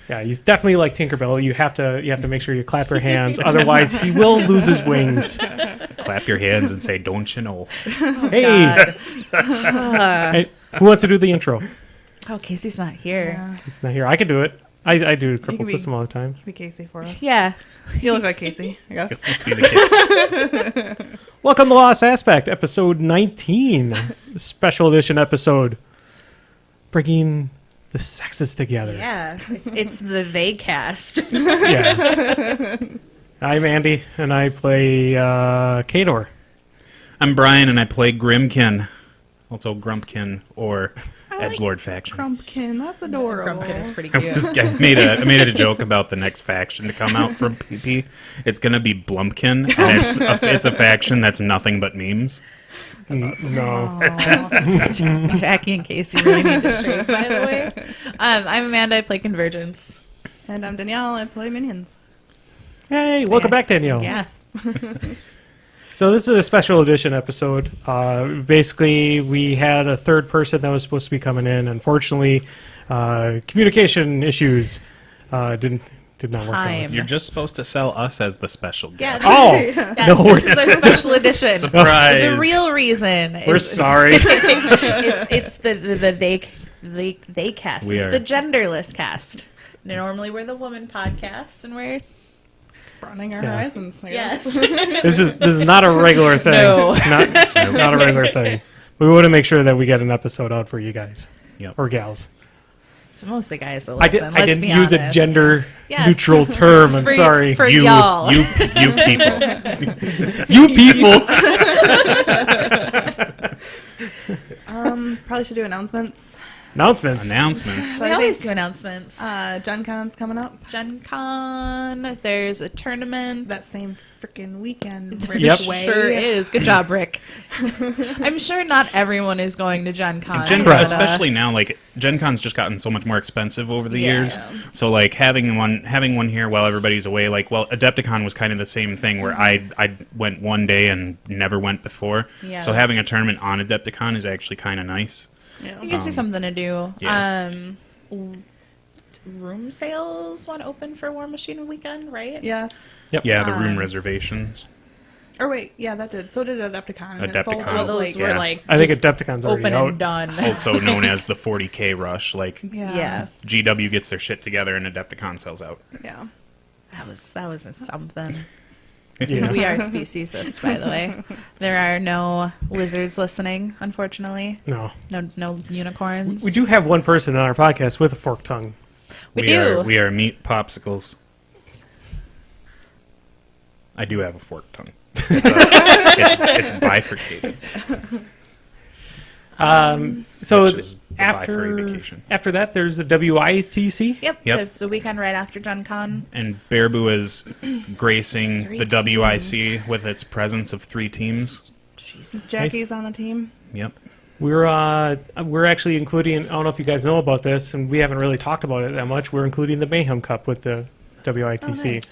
Yeah, he's definitely like Tinkerbell. You have to make sure you clap your hands, otherwise he will lose his wings. Clap your hands and say, "Don't you know?" Hey. Hey, who wants to do the intro? Oh, Casey's not here. Yeah. He's not here. I can do it. I do Crippled can be- System all the time. Be Casey for us. Yeah. You look like Casey, I guess. Be the kid. Welcome to Lost Aspect, episode 19, special edition episode, bringing the sexes together. Yeah. It's the they cast. Yeah. I'm Andy, and I play Kador. I'm Brian, and I play Grymkin, also Grumpkin or Edgelord faction. Grymkin, that's adorable. Grymkin is pretty I cute. made a joke about the next faction to come out from PP. It's gonna be Blumpkin, and it's a faction that's nothing but memes. No. Jackie and Casey really need to shave, by the way. I'm Amanda. I play Convergence. And I'm Danielle, I play Minions. Hey, welcome back, Danielle. Yes. So this is a special edition episode. Basically, we had a third person that was supposed to be coming in. Unfortunately, communication issues did not work Time. out. You're just supposed to sell us as the special Yeah. guest. Oh, Yes, no, this is our special edition. Surprise! The real reason. we're is- sorry. it's the they cast. We It's are- the genderless cast. Normally we're the woman podcast, and we're Broadening our Yeah. horizons, I guess. yes. This is not a regular thing. No. Not a regular thing. We want to make sure that we get an episode out for you guys Yep. or gals. It's mostly guys that I listen. didn't let's be use a honest. gender Yes. neutral term. I'm For- sorry. for You y'all. people. You people. Probably should do announcements. Announcements. Announcements. We always do announcements. Gen Con's coming up Gen Con. There's a tournament. that same freaking weekend. Yep. Sure is. Good job, Rick. I'm sure not everyone is going to Gen Con. Gen Correct. Con, especially now, like Gen Con's just gotten so much more expensive over the Yeah. years. So like having one here while everybody's away, like Adepticon was kind of the same thing where I went one day and never went before. Yeah. So having a tournament on Adepticon is actually kind of nice. It gives you something to do. yeah. Room sales want to open for Warmachine weekend, right? Yes. Yeah, the room reservations. Or wait, yeah, that did. So did Adepticon. and it sold Adepticon. out, Well, those like- were Yeah. like I think just Adepticon's already open out. and done. Also known as the 40K rush. Like Yeah. GW gets their shit together and Adepticon sells out. Yeah. That was something. Yeah. We are speciesist, by the way. There are no lizards listening, unfortunately. No. No unicorns. We do have one person on our podcast with a forked tongue. We do. We are meat popsicles. I do have a forked tongue. It's bifurcated. So Which is the bifurcation. after that, there's the WITC. Yep. Yep. It's the weekend right after Gen Con. And Bearbu is gracing Three the WIC with its presence of 3 teams. Jesus. Jackie's on the team. Yep. We're actually including. I don't know if you guys know about this, and we haven't really talked about it that much. We're including the Mayhem Cup with the WITC.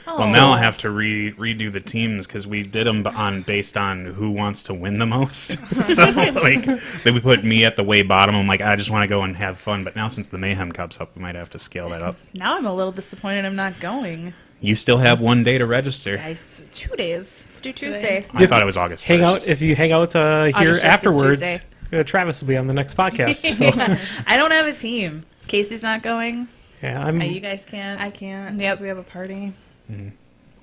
Oh, nice. Well, now I have to redo the teams because we did them based on who wants to win the most. So, like, then we put me at the way bottom. I'm like, I just want to go and have fun. But now since the Mayhem Cup's up, we might have to scale that up. Now I'm a little disappointed I'm not going. You still have 1 day to register. Guys, 2 days. Let's do Tuesday. Tuesday. I thought it was August 1st. Hang out if you hang out here August 1st is afterwards. Tuesday. Travis will be on the next podcast. So. Yeah. I don't have a team. Casey's not going. Yeah, You guys can't. I can't. Yep. Because we have a party.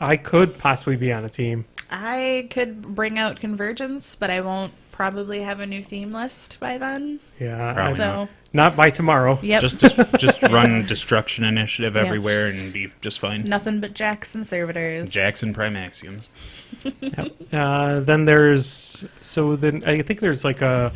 I could possibly be on a team. I could bring out Convergence, but I won't probably have a new theme list by then. Yeah, Probably So, not by tomorrow. yep. Just run Destruction Initiative Yep. everywhere and be just fine. Nothing but Jacks and Servitors. Jackson Prime Axioms. Then I think there's like a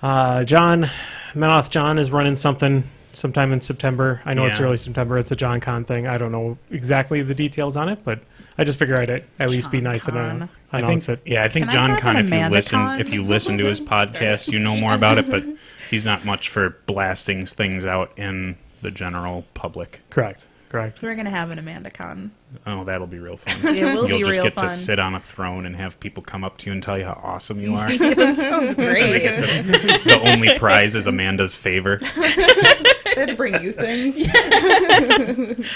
Menoth John is running something sometime in September. I know it's Yeah. early September. It's a John Con thing. I don't know exactly the details on it, but I just figure I'd at least be John nice Con. and I announce think, it. yeah, I think Can I John have Con, an if you Amanda listen, Con? if you listen to his podcast, you know more about it. But he's not much for blasting things out in the general public. Correct. We're going to have an Amanda Con. Oh, that'll be real fun. It will You'll be just real get fun. to sit on a throne and have people come up to you and tell you how awesome you are. That sounds They great. get the only prize is Amanda's favor. had to bring you things.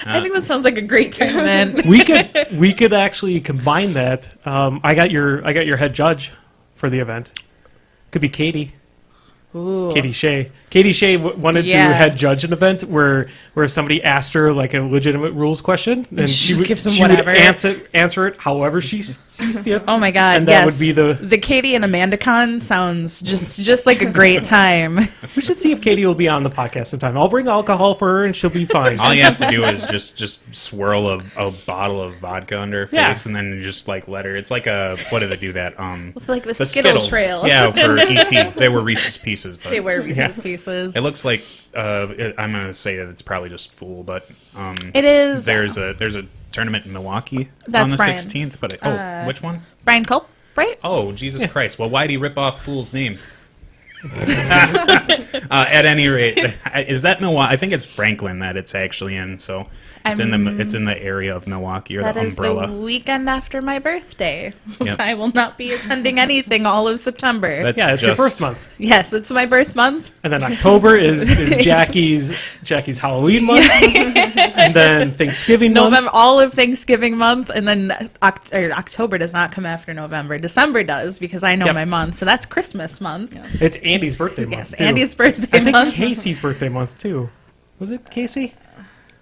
I think that sounds like a great tournament. We could actually combine that. I got your head judge for the event. Could be Katie. Ooh. Katie Shea. Katie Shea wanted to Yeah. head judge an event where somebody asked her like a legitimate rules question, and She she just would, gives them she would whatever. answer it however she sees fit. Oh my god! And yes. that would be the Katie and Amanda Con sounds just like a great time. We should see if Katie will be on the podcast sometime. I'll bring alcohol for her, and she'll be fine. All you have to do is just swirl a bottle of vodka under her face, Yeah. and then just like let her. It's like a what do they do that? Like the Skittle Trail. Yeah, for ET. They were Reese's Pieces, but They were Reese's Pieces. it looks like I'm gonna say that it's probably just Fool, but It is. there's a tournament in Milwaukee That's on the Brian. 16th. But which one? Brian Culp, right? Oh, Jesus Christ! Well, why'd he rip off Fool's name? At any rate, is that Milwaukee? I think it's Franklin that it's actually in. So it's in the area of Milwaukee or That the is umbrella. the weekend after my birthday. Yep. I will not be attending anything all of September. That's Yeah, it's your just- birth month, Yes, it's my birth month. and then October is Jackie's Halloween month, and then Thanksgiving November, month. all of Thanksgiving month, and then October does not come after November. December does because I know Yep. my month, so that's Christmas month. It's Andy's birthday month. Yes, too. Andy's birthday I think month. Casey's birthday month too. Was it Casey?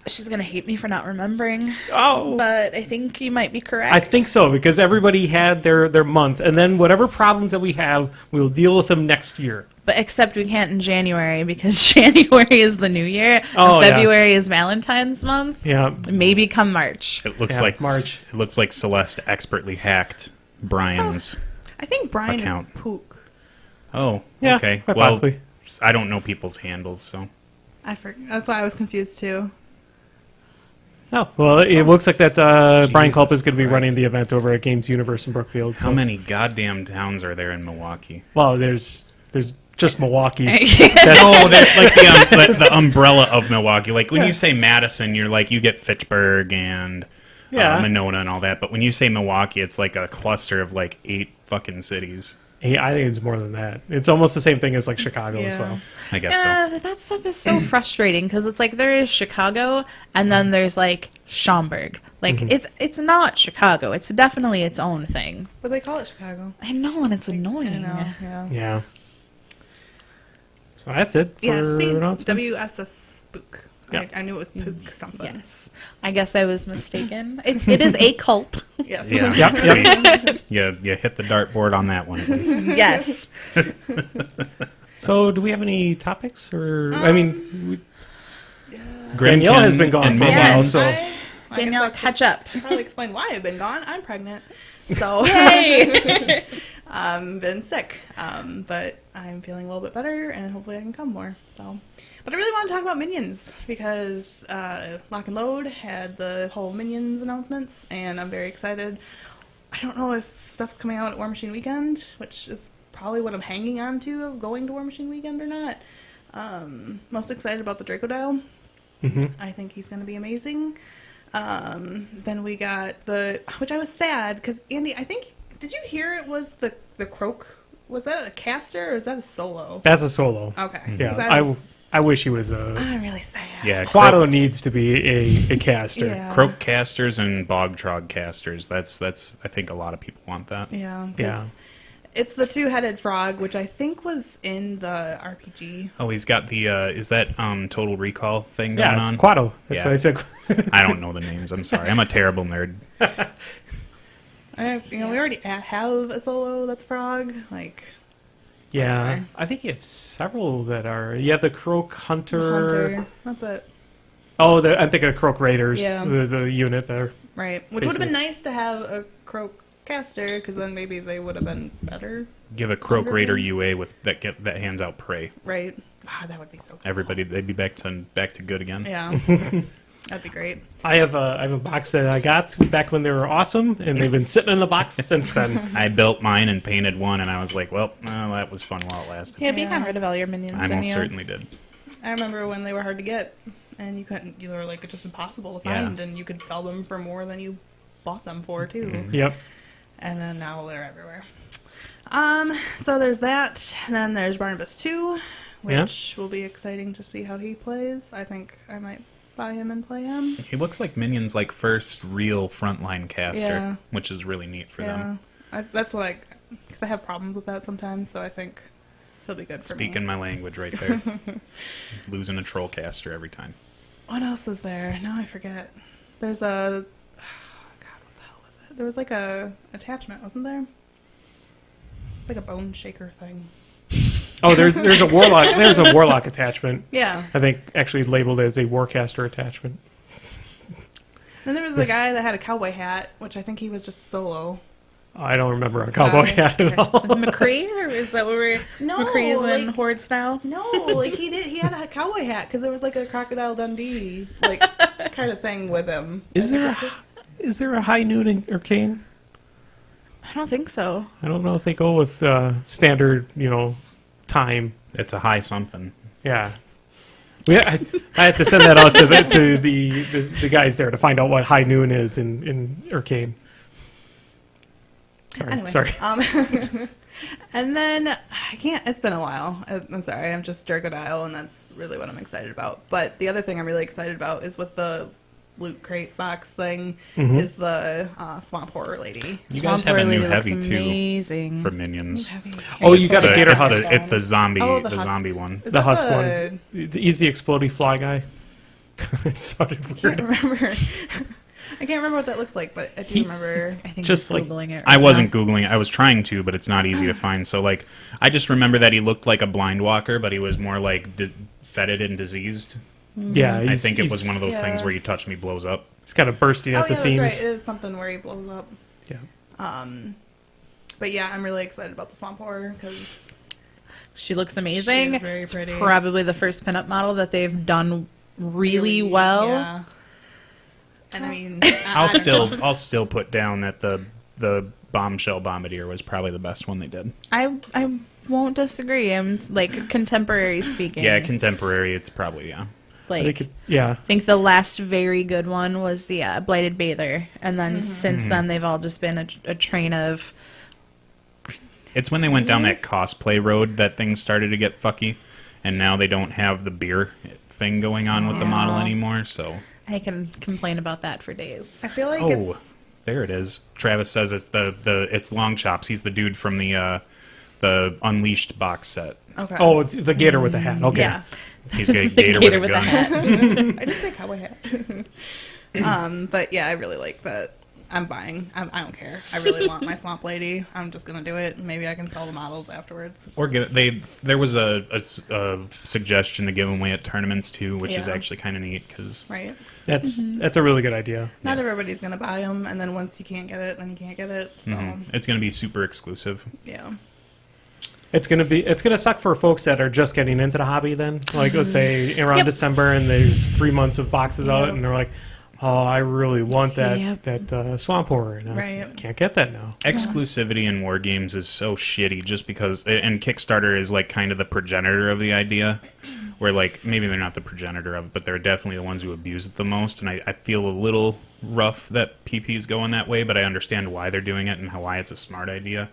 She's gonna hate me for not remembering, Oh, but I think you might be correct. I think so because everybody had their month, and then whatever problems that we have, we'll deal with them next year. But except we can't in January because January is the new year. Oh, and yeah. February is Valentine's month. Yeah, Maybe come March. It looks Yeah, like March. It looks like Celeste expertly hacked Brian's. I think Brian Account. is Pook. Oh, yeah, okay. quite Well, possibly. I don't know people's handles, so I forgot. That's why I was confused too. Oh well, it looks like that Brian Jesus Culp is going to be Christ. running the event over at Games Universe in Brookfield. how So. many goddamn towns are there in Milwaukee? Well, there's just Milwaukee. Oh, That's, that's like the umbrella of Milwaukee. Like when you say Madison, you're like you get Fitchburg and Yeah. Monona and all that. But when you say Milwaukee, it's like a cluster of like 8 fucking cities. I think it's more than that. It's almost the same thing as like Chicago as Yeah. well. I guess so. Yeah, but that stuff is so frustrating because it's like there is Chicago and then there's like Schaumburg. Like it's not Chicago. It's definitely its own thing. But they call it Chicago. I know, and it's I annoying. know. Yeah. Yeah. So that's it for Yeah. See, announcements. WSS Spook. Yeah. I knew it was Pook something. Yes, I guess I was mistaken. It is a culp. Yes. Yeah. Yep. You hit the dartboard on that one at least. Yes. So do we have any topics? Or I mean, Grymkin Danielle has been gone and for a Minions. while, so I Danielle, guess I catch up. could probably explain why I've been gone. I'm pregnant. So Yay! been sick. But I'm feeling a little bit better and hopefully I can come more. So but I really want to talk about Minions because Lock and Load had the whole Minions announcements and I'm very excited. I don't know if stuff's coming out at War Machine Weekend, which is probably what I'm hanging on to of going to War Machine Weekend or not. Most excited about the Dracodile. I think he's going to be amazing. Then we got which I was sad because Andy, I think, did you hear it was the Croak? Was that a caster or is that a solo? that's a solo. Okay. 'cause Yeah, I wish he was a. I'm really sad. Yeah, Quado needs to be a caster. Yeah. Croak casters and bog trog casters. That's I think a lot of people want that. Yeah. 'cause Yeah. It's the two-headed frog, which I think was in the RPG. Oh, he's got the is that Total Recall thing going Yeah, it's on? Quado. That's Yeah. what I said. I don't know the names. I'm sorry. I'm a terrible nerd. We already have a solo that's frog. Like Yeah, Whatever. I think you have several that are. You have the Croak Hunter. Hunter. That's it. Oh, I'm thinking of Croak Raiders, Yeah. the unit there. Right. Which would have been Basically. nice to have a Croak caster, because then maybe they would have been better. Give a Croak Wonderful. Raider UA with that hands out prey. Right. Wow, that would be so cool. Everybody, they'd be back to good again. Yeah. That'd be great. I have a box that I got back when they were awesome, and they've been sitting in the box since then. I built mine and painted one, and I was like, well, that was fun while it lasted. Yeah, but you Yeah. got rid of all your minions. I didn't most you? certainly did. I remember when they were hard to get, and you were like just impossible to Yeah. find, and you could sell them for more than you bought them for too. Mm-hmm. Yep. And then now they're everywhere. So there's that. And then there's Barnabas 2, which will be exciting to see how he plays. I think I might buy him and play him. He looks like Minions' like first real frontline caster, Yeah. which is really neat for them. That's what because I have problems with that sometimes, so I think he'll be good for me. Speaking my language right there. Losing a troll caster every time. What else is there? Now I forget. There's a... God, what the hell was it? There was like a attachment, wasn't there? It's like a bone shaker thing. Oh, there's a warlock. There's a warlock attachment. Yeah. I think actually labeled as a warcaster attachment. Then there was a guy that had a cowboy hat, which I think he was just solo. I don't remember a cowboy hat at all. McCree, or is that what we're... No, McCree's in like- Horde style? No, like he had a cowboy hat because there was like a Crocodile Dundee like kind of thing with him. Is there a high noon in Arcane? I don't think so. I don't know if they go with standard, time. It's a high something. Yeah. I had to send that out to the guys there to find out what high noon is in Arcane. Sorry. And then I can't. It's been a while. I'm sorry. I'm just Dragodile, and that's really what I'm excited about. But the other thing I'm really excited about is with the loot crate box thing is the swamp horror lady. You guys have a new heavy too amazing. for Minions. Oh, you got a the- gator it's husk. It's the zombie, Oh, the the husk. zombie one. Is The that husk one. The easy exploding fly guy. It sounded I can't weird. remember. I can't remember what that looks like, but I do remember. I think Just just like- Googling it. I right wasn't now. Googling it. I was trying to, but it's not easy to find. So, like, I just remember that he looked like a blind walker, but he was more, like, fetid and diseased. Yeah, I think it was one of those things Yeah. where you touch me, blows up. He's kind of bursting Oh at yeah, the that's seams. right. It is something where he blows up. Yeah. But yeah, I'm really excited about the swamp horror because She looks amazing. She is very It's pretty. probably the first pinup model that they've done really well. Yeah. And I mean, I'll still put down that the bombshell bombardier was probably the best one they did. I won't disagree. I'm like contemporary speaking. Yeah, contemporary. It's probably like They could, yeah. I think the last very good one was the Blighted Bather, and then since then they've all just been a train of. It's when they went down that cosplay road that things started to get fucky, and now they don't have the beer thing going on with the model Yeah. anymore. So I can complain about that for days. I feel like Oh, it's there it is. Travis says it's it's Long Chops. He's the dude from the Unleashed box set. okay. Oh, the gator with the hat. Okay. yeah. He's got a The gator, gator with a with a gun. hat. I did say cowboy hat. But yeah, I really like that. I'm buying. I don't care. I really want my swamp lady. I'm just gonna do it. Maybe I can sell the models afterwards. Or there was a suggestion to give them away at tournaments too, which is Yeah. actually kind of neat because Right. That's a really good idea. Not everybody's gonna buy them, and then once you can't get it, then you can't get it. So it's going to be super exclusive. yeah. It's gonna suck for folks that are just getting into the hobby. Then, like let's say around Yep. December, and there's 3 months of boxes out, Yep. and they're like, "Oh, I really want that Yep. swamp horror, and I Right. can't get that now." Exclusivity in war games is so shitty just because, and Kickstarter is like kind of the progenitor of the idea, where like maybe they're not the progenitor of it, but they're definitely the ones who abuse it the most. And I feel a little rough that PP is going that way, but I understand why they're doing it and why it's a smart idea.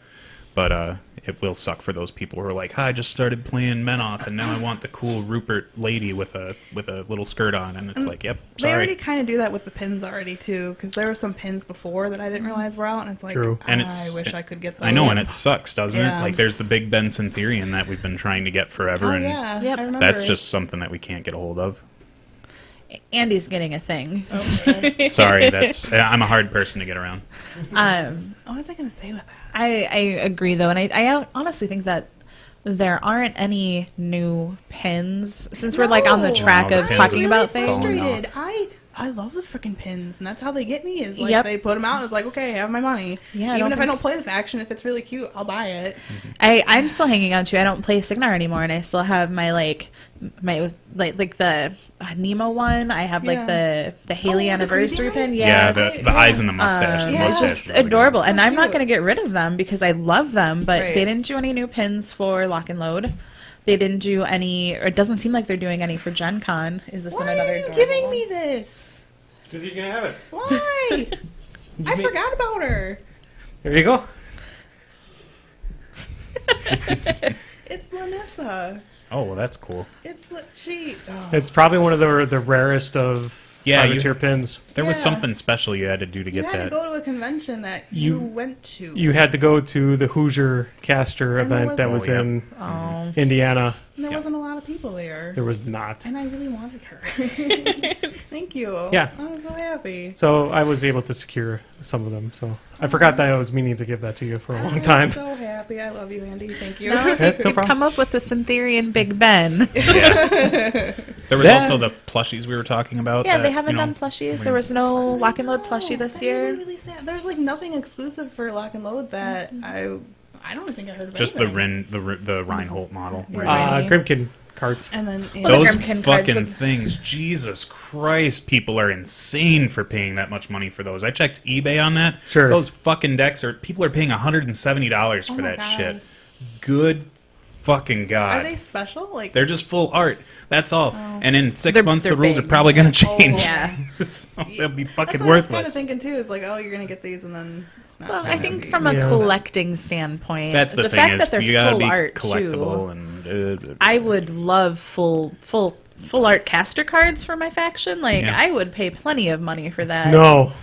But it will suck for those people who are like, I just started playing Menoth, and now I want the cool Rupert lady with a little skirt on, and it's like, yep, They already sorry. kind of do that with the pins already too, because there were some pins before that I didn't realize were out, and it's like, True. And I it's- wish I could get those. I know, and it sucks, doesn't Yeah. it? Like, there's the Big Ben Syntherian that we've been trying to get forever, Oh and yeah, Yep. I remember. that's just something that we can't get a hold of. Andy's getting a thing. Okay. Sorry, I'm a hard person to get around. What was I gonna say with that? I agree though, and I honestly think that there aren't any new pins since we're like on the No. track No, the of pins talking are about falling things. off. Frustrated. I love the freaking pins, and that's how they get me. Is like Yep. they put them out, and it's like, okay, I have my money. Yeah, I even don't if I think- don't play the faction, if it's really cute, I'll buy it. I'm still hanging on to. I don't play Signar anymore, and I still have my like the Nemo one. I have like Yeah. the Haley Oh, the anniversary creepy pin. eyes? Yeah, Yes. the eyes and the mustache. The Yeah, It's mustache just is really good. adorable, and So I'm not cute. going to get rid of them because I love them. But Right. they didn't do any new pins for Lock and Load. They didn't do any, or it doesn't seem like they're doing any for Gen Con. Is this Why another are you adorable giving one? me this? Because you can have it. Why? I forgot about her. There you go. It's Lanessa. Oh, well, that's cool. It's probably one of the rarest of privateer pins. There was Yeah. something special you had to do to You get had to that. go to a convention that you went to. You had to go to the Hoosier Caster And there event that was Oh, yeah. in Oh. Indiana. And there Yep. wasn't a lot of people there. There was not. And I really wanted her. Thank you. Yeah. I was so happy. So I was able to secure some of them. So I forgot that I was meaning to give that to you for a long time. I'm so happy. I love you, Andy. Thank you. Now, if Yeah, you no could problem. come up with the Syntherian Big Ben. Yeah. There was That- also the plushies we were talking about. Yeah, that, they haven't you know, done plushies. There was no lock and load plushie this That year. made me really sad. There's like nothing exclusive for Lock and Load that I don't think I heard of just anything. the Reinhold model. Grimkin cards. And then Well, the Those Grymkin cards fucking with- things, Jesus Christ, people are insane for paying that much money for those. I checked eBay on that. Sure. Those fucking decks people are paying $170 for Oh my that God. shit. Good fucking are God. they special? Like They're just full art. That's all. And in 6 They're- months, they're the rules big. are probably going to change. Yeah. So they'll be that's fucking what I was kind of worthless. thinking too. Is like, oh, you're gonna get these, and then it's not. Well, gonna I think be. from a Yeah. collecting standpoint, That's the thing fact is that they're you gotta full be art collectible too. and I would love full art caster cards for my faction. Like Yeah. I would pay plenty of money for that. No.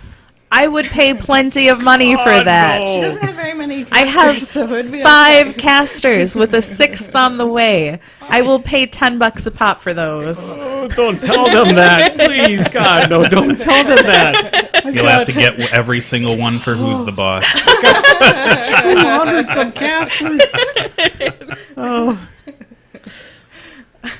I would pay plenty of money for God, that. no. She doesn't have very many. I have casters, so it'd be 5 okay. casters with a 6th on the way. I will pay $10 a pop for those. Oh, don't tell them that, please. God, no, don't tell them that. you'll have to get every single one for Who's the Boss. 200 some casters. Oh.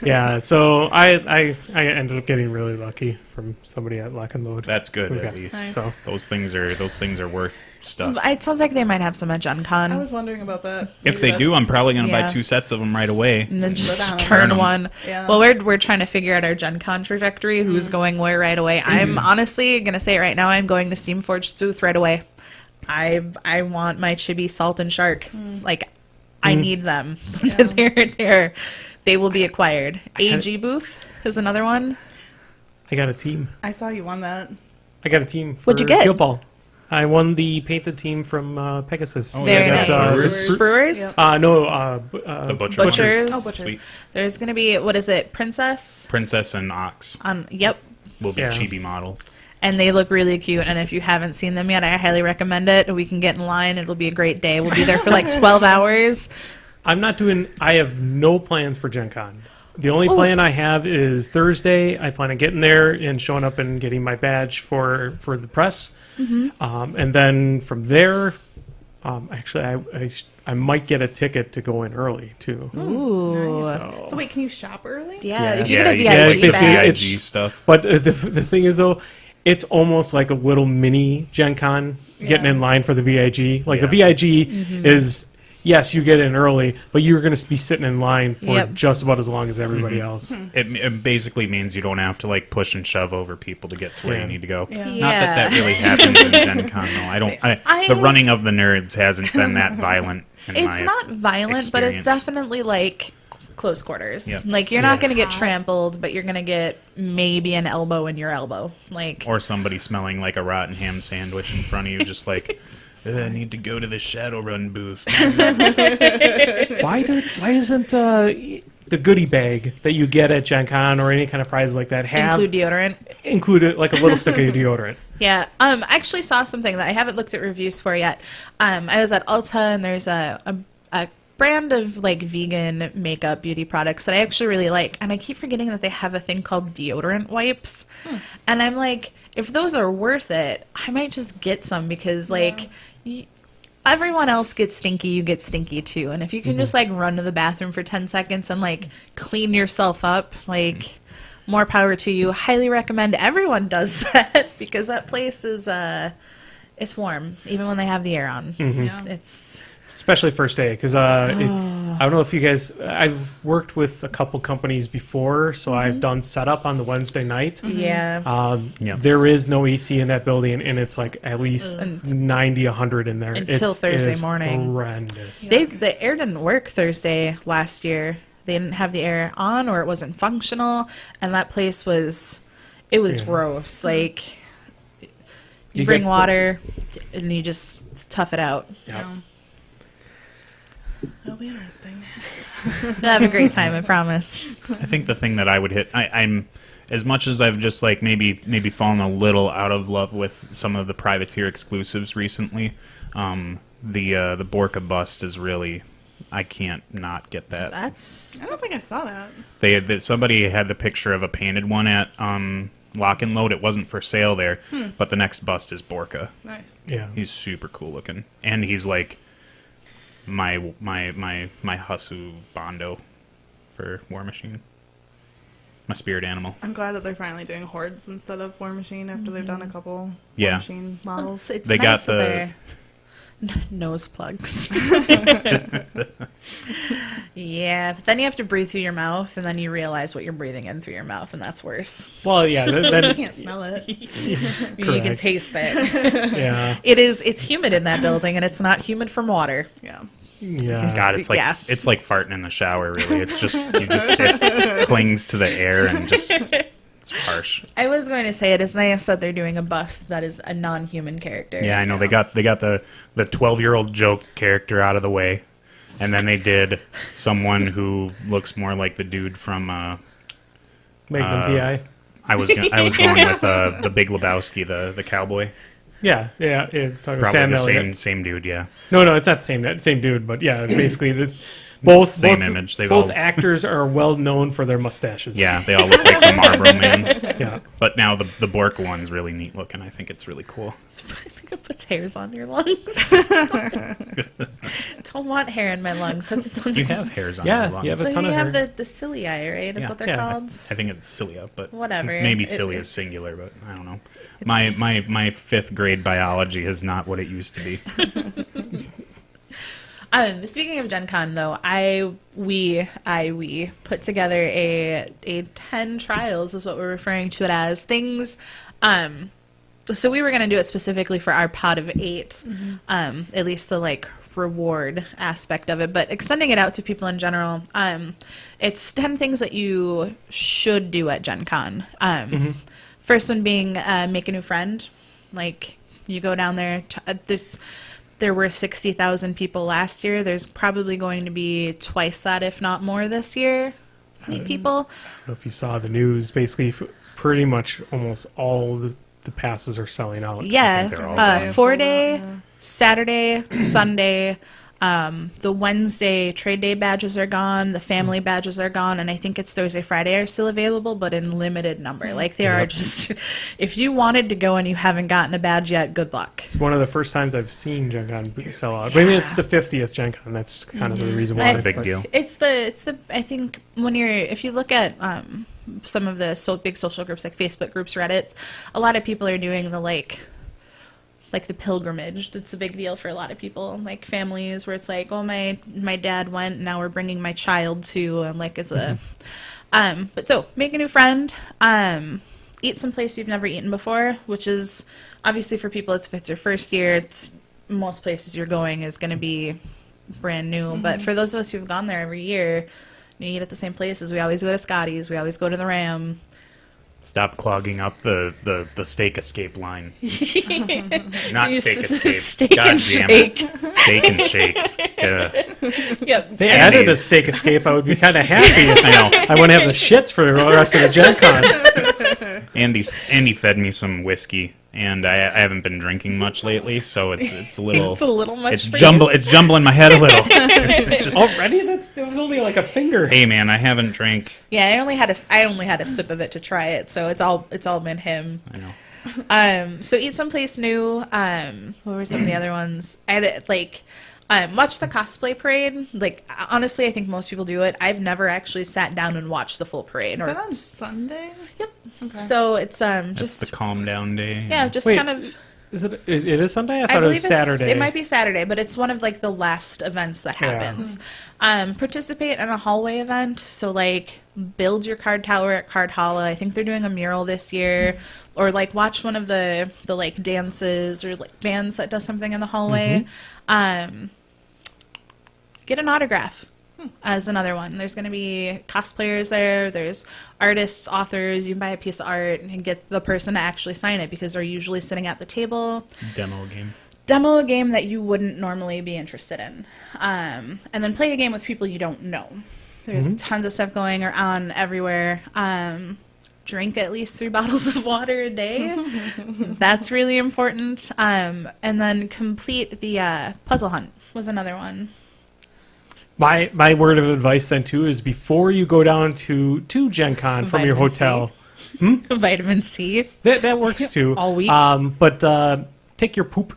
Yeah, so I ended up getting really lucky from somebody at Lock and Load. That's good Okay. at least. Nice. So Those things are worth stuff. It sounds like they might have some at Gen Con. I was wondering about that. If Maybe they do, I'm probably going to Yeah. buy 2 sets of them right away. and then Just just go down. turn Turn 'em. one. Yeah. Well, we're trying to figure out our Gen Con trajectory. Who's going where right away? I'm honestly gonna say it right now. I'm going to Steamforged booth right away. I want my chibi salt and shark. Like I need them. Yeah. They will be acquired. kinda- AG booth is another one. I got a team. I saw you won that. I got a team for What'd you get? Field Ball. I won the painted team from Pegasus. Oh, Very yeah, nice. Brewers. Brewers. Yep. The Butcher Butchers. Oh, Butchers. Sweet. There's gonna be what is it? Princess Princess and Ox on. Yep. will be Yeah. chibi models. And they look really cute. And if you haven't seen them yet, I highly recommend it. We can get in line. It'll be a great day. We'll be there for like 12 hours. I have no plans for Gen Con. The only plan I have is Thursday. I plan on getting there and showing up and getting my badge for the press. And then from there, actually, I might get a ticket to go in early, too. Ooh. So wait, can you shop early? Yeah, if you Yeah, get a you get, VIG like, basically, badge. VIG it's- stuff. But the thing is, though, it's almost like a little mini Gen Con getting Yeah. in line for the VIG. Like, the Yeah. VIG is, yes, you get in early, but you're going to be sitting in line for Yep. just about as long as everybody else. It basically means you don't have to like push and shove over people to get to where Yeah. you need to go. Yeah. Not that really happens in Gen Con, though. I- The running of the nerds hasn't been that violent. In It's my not violent, but it's experience. definitely like close quarters. Yeah. Like you're not Yeah. going to get trampled, but you're going to get maybe an elbow in your elbow. Like Or somebody smelling like a rotten ham sandwich in front of you, just like, I need to go to the Shadowrun booth. Why isn't the goodie bag that you get at Gen Con or any kind of prize like that include deodorant. included like a little stick of deodorant? Yeah. I actually saw something that I haven't looked at reviews for yet. I was at Ulta and there's a brand of like vegan makeup beauty products that I actually really like, and I keep forgetting that they have a thing called deodorant wipes. And I'm like, if those are worth it, I might just get some because like everyone else gets stinky, you get stinky too. And if you can just like run to the bathroom for 10 seconds and like clean yourself up, like more power to you. Highly recommend everyone does that because that place is it's warm even when they have the air on. Yeah. It's Especially first day, because I don't know if you guys. I've worked with a couple companies before, so I've done setup on the Wednesday night. yeah. Yeah. There is no AC in that building, and it's like at least 90, 100 in there. Until It Thursday is morning. Horrendous. The air didn't work Thursday last year. They didn't have the air on or it wasn't functional, and that place was Yeah. gross. Like you You bring get water and you just tough it out. Yep. It'll be interesting. You'll have a great time, I promise. I think the thing that I would hit, I'm as much as I've just like maybe fallen a little out of love with some of the Privateer exclusives recently. The Borka bust is really, I can't not get that. That's I don't think I saw that. Somebody had the picture of a painted one at Lock and Load. It wasn't for sale there, but the next bust is Borka. Nice. Yeah. He's super cool looking, and he's like my Hasu Bondo for Warmachine. My spirit animal. I'm glad that they're finally doing hordes instead of War Machine after they've done a couple War Yeah. Machine models. it's They nice got that the- they're nose plugs. Yeah, but then you have to breathe through your mouth, and then you realize what you're breathing in through your mouth, and that's worse. Well, yeah. You Then, can't smell it. You can Correct. taste it. yeah. It's humid in that building, and it's not humid from water. Yeah. Yeah. God, it's like Yeah. it's like farting in the shower. Really, it's just it clings to the air and just it's harsh. I was going to say it is nice that they're doing a bust that is a non-human character. Yeah, I know they got the 12-year-old joke character out of the way, and then they did someone who looks more like the dude from Magnum PI. I was going with the Big Lebowski, the cowboy. Yeah. Yeah. Talking about Probably Sam the Elliott. same dude. Yeah. No, it's not the same dude, but yeah, basically this. Both Same image. They've both all- actors are well known for their mustaches. Yeah, they all look like the Marlboro Man. Yeah. But now the Bork one's really neat looking. I think it's really cool. I think it puts hairs on your lungs. Don't want hair in my lungs. That's You have hairs on Yeah, your lungs. you have so a ton you of have hair. the ciliae, right? Is Yeah. what they're Yeah. called. I think it's cilia, but Whatever. maybe It- cilia is singular, but I don't know. My fifth grade biology is not what it used to be. Speaking of Gen Con, though, we put together a 10 trials is what we're referring to it as things. So we were going to do it specifically for our pod of 8, at least the like reward aspect of it, but extending it out to people in general. It's 10 things that you should do at Gen Con. First one being make a new friend. Like you go down there. There were 60,000 people last year. There's probably going to be twice that, if not more, this year. Meet people. I don't know if you saw the news, basically, pretty much almost all the passes are selling out. Yeah, they're all gone. 4-day, Saturday, Sunday. The Wednesday trade day badges are gone. The family badges are gone, and I think it's Thursday, Friday are still available, but in limited number. Like they are just. If you wanted to go and you haven't gotten a badge yet, good luck. It's one of the first times I've seen Gen Con sell out. But I mean, it's the 50th Gen Con. That's kind of the reason why. It's a big but- deal. It's the I think if you look at some of the big social groups like Facebook groups, Reddits, a lot of people are doing the like the pilgrimage. That's a big deal for a lot of people, like families where it's like, oh, my dad went, and now we're bringing my child to, and like as a but so make a new friend, eat someplace you've never eaten before, which is obviously for people if it's your first year, it's most places you're going is going to be brand new, but for those of us who've gone there every year, you eat at the same places. We always go to Scotty's, we always go to the Ram. Stop clogging up the steak escape line. Not You steak escape. steak God and damn shake. it. Steak and shake. Yep. They added a Mayonnaise. steak escape. I would be kind of happy. I know. I wouldn't have the shits for the rest of the Gen Con. Andy fed me some whiskey, and I haven't been drinking much lately, so it's a little It's a little much. it's for you. it's jumbling my head a little. Just, Already? That was only like a finger. hey man, I haven't drank. Yeah, I only had a sip of it to try it, so it's all been him. I know. So eat someplace new. What were some of the other ones? I had watch the cosplay parade. Like honestly, I think most people do it. I've never actually sat down and watched the full parade. Is that on Sunday? Yep. Okay. So it's Just just the calm down day. yeah, just Wait, kind of. Is it? It is Sunday. I I thought it believe was Saturday. it might be Saturday, but it's one of like the last events that Yeah. happens. Participate in a hallway event. So like build your card tower at Card Holla. I think they're doing a mural this year, or like watch one of the like dances or like bands that does something in the hallway. Get an autograph. As another one. There's going to be cosplayers there. There's artists, authors. You can buy a piece of art and get the person to actually sign it because they're usually sitting at the table. Demo game. demo a game that you wouldn't normally be interested in, and then play a game with people you don't know. There's tons of stuff going on everywhere. Drink at least 3 bottles of water a day. That's really important. And then complete the puzzle hunt was another one. My word of advice then too is before you go down to Gen Con from your Vitamin C. hotel, Vitamin C. that works too. All week. But take your poop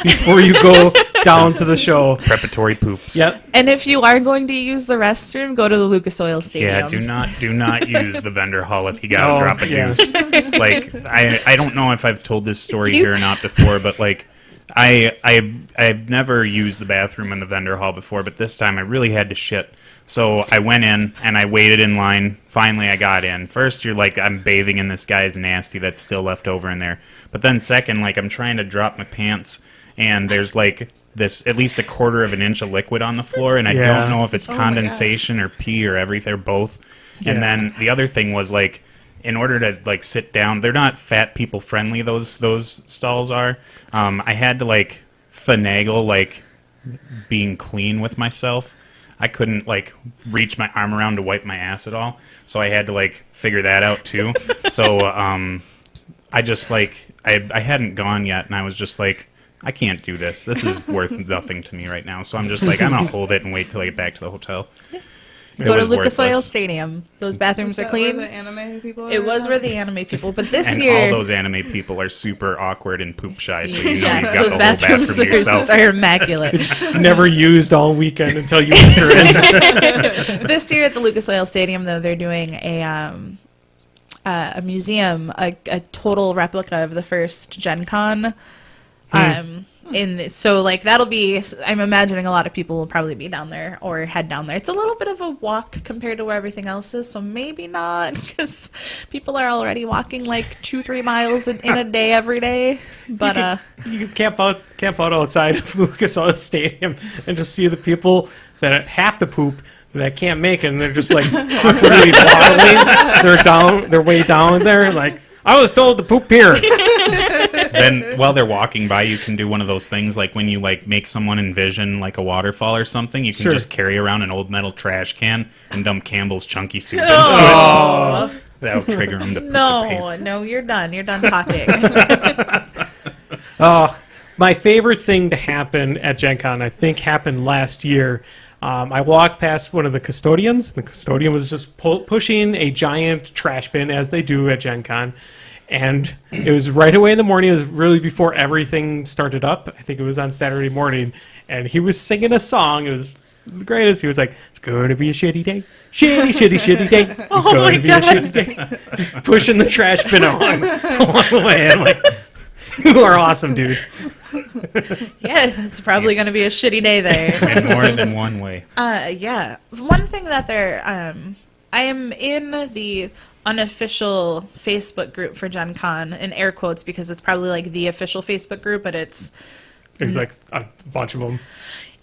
before you go down to the show. Preparatory poops. Yep. And if you are going to use the restroom, go to the Lucas Oil Stadium. Yeah, do not use the vendor hall if you gotta drop a yeah. deuce. Like I don't know if I've told this story here or not before, but like I've never used the bathroom in the vendor hall before, but this time I really had to shit. So I went in and I waited in line. Finally, I got in. First, you're like, I'm bathing in this guy's nasty that's still left over in there. But then second, like I'm trying to drop my pants and there's like this at least 1/4 of an inch of liquid on the floor, and I Yeah. don't know if it's Oh my condensation or pee or everything or both. Yeah. And then the other thing was like, in order to like sit down, they're not fat people friendly. Those stalls are. I had to like finagle like being clean with myself. I couldn't like reach my arm around to wipe my ass at all, so I had to like figure that out too. So I just like I hadn't gone yet, and I was just like, I can't do this. This is worth nothing to me right now. So I'm just like, I'm gonna hold it and wait till I get back to the hotel. It Go to was Lucas Oil worthless. Stadium. Those bathrooms are Is that where clean. the anime people are It was at? where the anime people, but this And year, all those anime people are super awkward and poop shy, so you know yes, you've got those the whole bathrooms bathroom to yourself. are immaculate. Never used all weekend until you enter in. This year at the Lucas Oil Stadium, though, they're doing a museum, a total replica of the first Gen Con. So like that'll be, I'm imagining a lot of people will probably be down there or head down there. It's a little bit of a walk compared to where everything else is, so maybe not, because people are already walking like 2-3 miles in a day every day. But You can camp out outside of Lucas Oil Stadium and just see the people that have to poop that can't make it, and they're just like awkwardly waddling. They're way down there. Like, I was told to poop here. Then while they're walking by, you can do one of those things like when you like make someone envision like a waterfall or something. You can Sure. just carry around an old metal trash can and dump Campbell's chunky soup into Oh. it. That'll trigger them to poop their no, pants. no, you're done. You're done talking. My favorite thing to happen at Gen Con, I think, happened last year. I walked past one of the custodians. The custodian was just pushing a giant trash bin, as they do at Gen Con. And it was right away in the morning. It was really before everything started up. I think it was on Saturday morning. And he was singing a song. It was the greatest. He was like, it's going to be a shitty day. Shitty day. It's going to be a shitty day. Just pushing the trash bin along the way. I'm like, you are awesome, dude. Yeah, it's probably going to be a shitty day there. In more than one way. Yeah. One thing that they're, I am in the unofficial Facebook group for Gen Con, in air quotes, because it's probably like the official Facebook group, but it's There's like a bunch of them.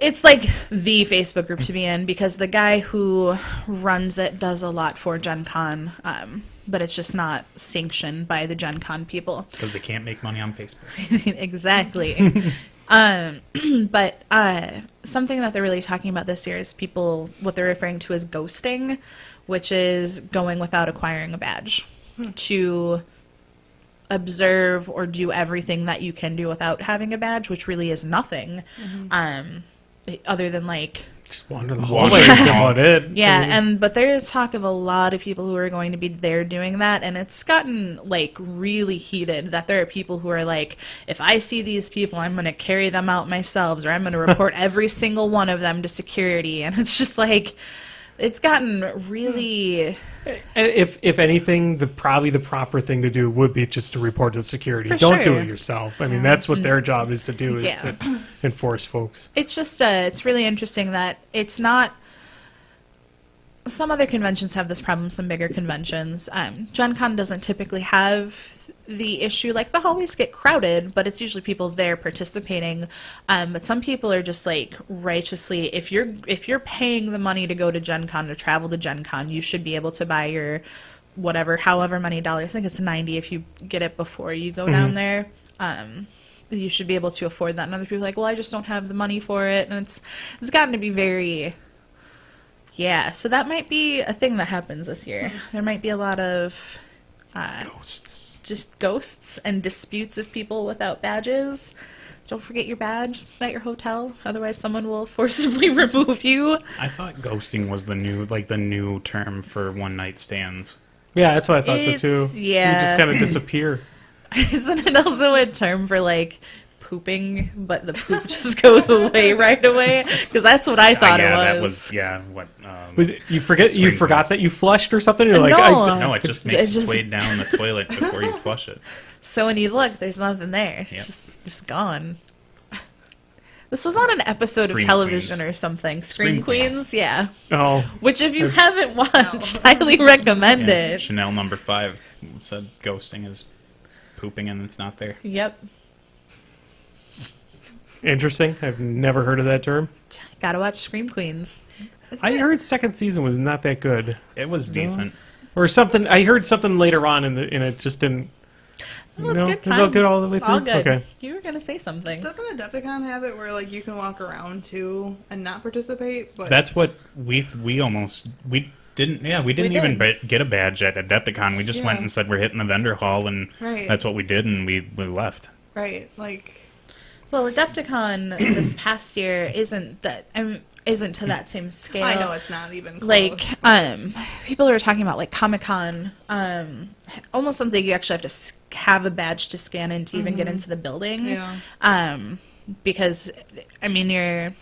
It's like the Facebook group to be in, because the guy who runs it does a lot for Gen Con, but it's just not sanctioned by the Gen Con people. Because they can't make money on Facebook. Exactly. But something that they're really talking about this year is people, what they're referring to as ghosting, which is going without acquiring a badge to observe or do everything that you can do without having a badge, which really is nothing, other than like Just wandering the hallways about it. yeah, but there is talk of a lot of people who are going to be there doing that, and it's gotten like really heated that there are people who are like, if I see these people, I'm going to carry them out myself, or I'm going to report every single one of them to security, and it's just like, it's gotten really... If anything, probably the proper thing to do would be just to report to security. For Don't do sure. it yourself. I mean, that's what their job is to do, is Yeah. to enforce folks. It's just, it's really interesting that it's not... Some other conventions have this problem, some bigger conventions. Gen Con doesn't typically have the issue, like the hallways get crowded, but it's usually people there participating. But some people are just like righteously, if you're paying the money to go to Gen Con, to travel to Gen Con, you should be able to buy your however many dollars. I think it's $90 if you get it before you go down there. you should be able to afford that. And other people are like, well, I just don't have the money for it. And it's gotten to be very, yeah. So that might be a thing that happens this year. There might be a lot of Ghosts. just ghosts and disputes of people without badges. Don't forget your badge at your hotel, otherwise someone will forcibly remove you. I thought ghosting was the new term for one night stands. Yeah, that's what I thought so It's- too. yeah. You just kind of disappear. Isn't it also a term for like pooping, but the poop just goes away right away? Because that's what I thought yeah, it was. that was what. You forgot Queens. that you flushed or something? You're like, No. No, it just It makes just- its way down the toilet before you flush it. So when you look, there's nothing there. It's Yep. just gone. This was on an episode Scream of television Queens. or something. Scream Scream Queens, Queens. yeah. oh, Which if you haven't watched, highly recommend Yeah, it. Chanel number 5 said ghosting is pooping and it's not there. Yep. interesting. I've never heard of that term. Gotta watch Scream Queens. I heard second season was not that good. It was decent. Or something. I heard something later on, and it just didn't. It was no? good It was all time. good all the way through. All good. Okay. You were gonna say something. Doesn't Adepticon have it where like you can walk around too and not participate? But That's what we didn't even get a badge at Adepticon. We just went Yeah. and said we're hitting the vendor hall, and Right. that's what we did, and we left. right, like Well, Adepticon this past year isn't to that same scale. I know it's not even close. Like people are talking about like Comic-Con almost sounds like you actually have to have a badge to scan in to even get into the building. Yeah. Because I mean your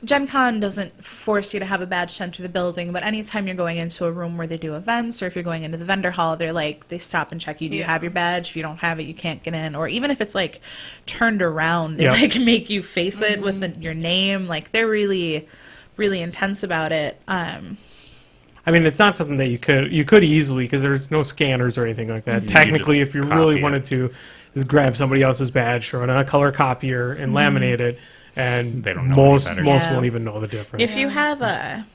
Gen Con doesn't force you to have a badge to enter the building, but anytime you're going into a room where they do events, or if you're going into the vendor hall, they stop and check you. Do you Yeah. have your badge? If you don't have it, you can't get in. Or even if it's like turned around, they Yep. like make you face it with your name. Like they're really, really intense about it. I mean, it's not something that you could easily, because there's no scanners or anything like that. You Technically, just if you copy really it. wanted to, just grab somebody else's badge, throw it on a color copier, and laminate it. And They don't know any most better. Yeah. won't even know the difference. If you have a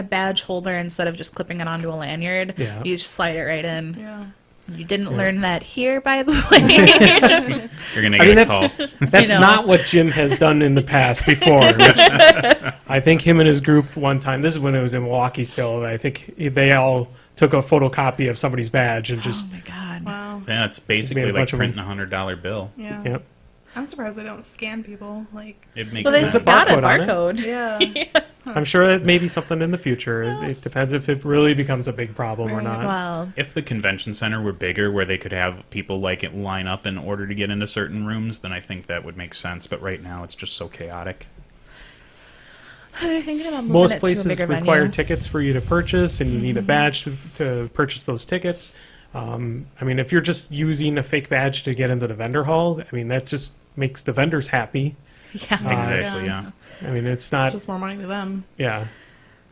badge holder instead of just clipping it onto a lanyard, Yeah. you just slide it right in. Yeah. You didn't Yeah. learn that here, by the way. You're gonna I get mean, a call. that's know. not what Jim has done in the past before. Which I think him and his group one time, this is when it was in Milwaukee still, I think they all took a photocopy of somebody's badge and just, Oh my god. Wow. Yeah, it's Made a basically like bunch of them. printing $100 bill. Yeah. yep. I'm surprised they don't scan people. Like It makes Well, they've sense. a got a barcode on it. barcode. yeah. I'm sure that may be something in the future. It depends if it really becomes a big problem or Right. not. Well, If the convention center were bigger, where they could have people like it line up in order to get into certain rooms, then I think that would make sense. But right now, it's just so chaotic. they're thinking about moving Most it to a places bigger require venue. tickets for you to purchase, and you need a badge to purchase those tickets. I mean, if you're just using a fake badge to get into the vendor hall, I mean, that just makes the vendors happy. Yeah. Exactly, yeah. yeah. I mean, it's not, Just more money to them. yeah.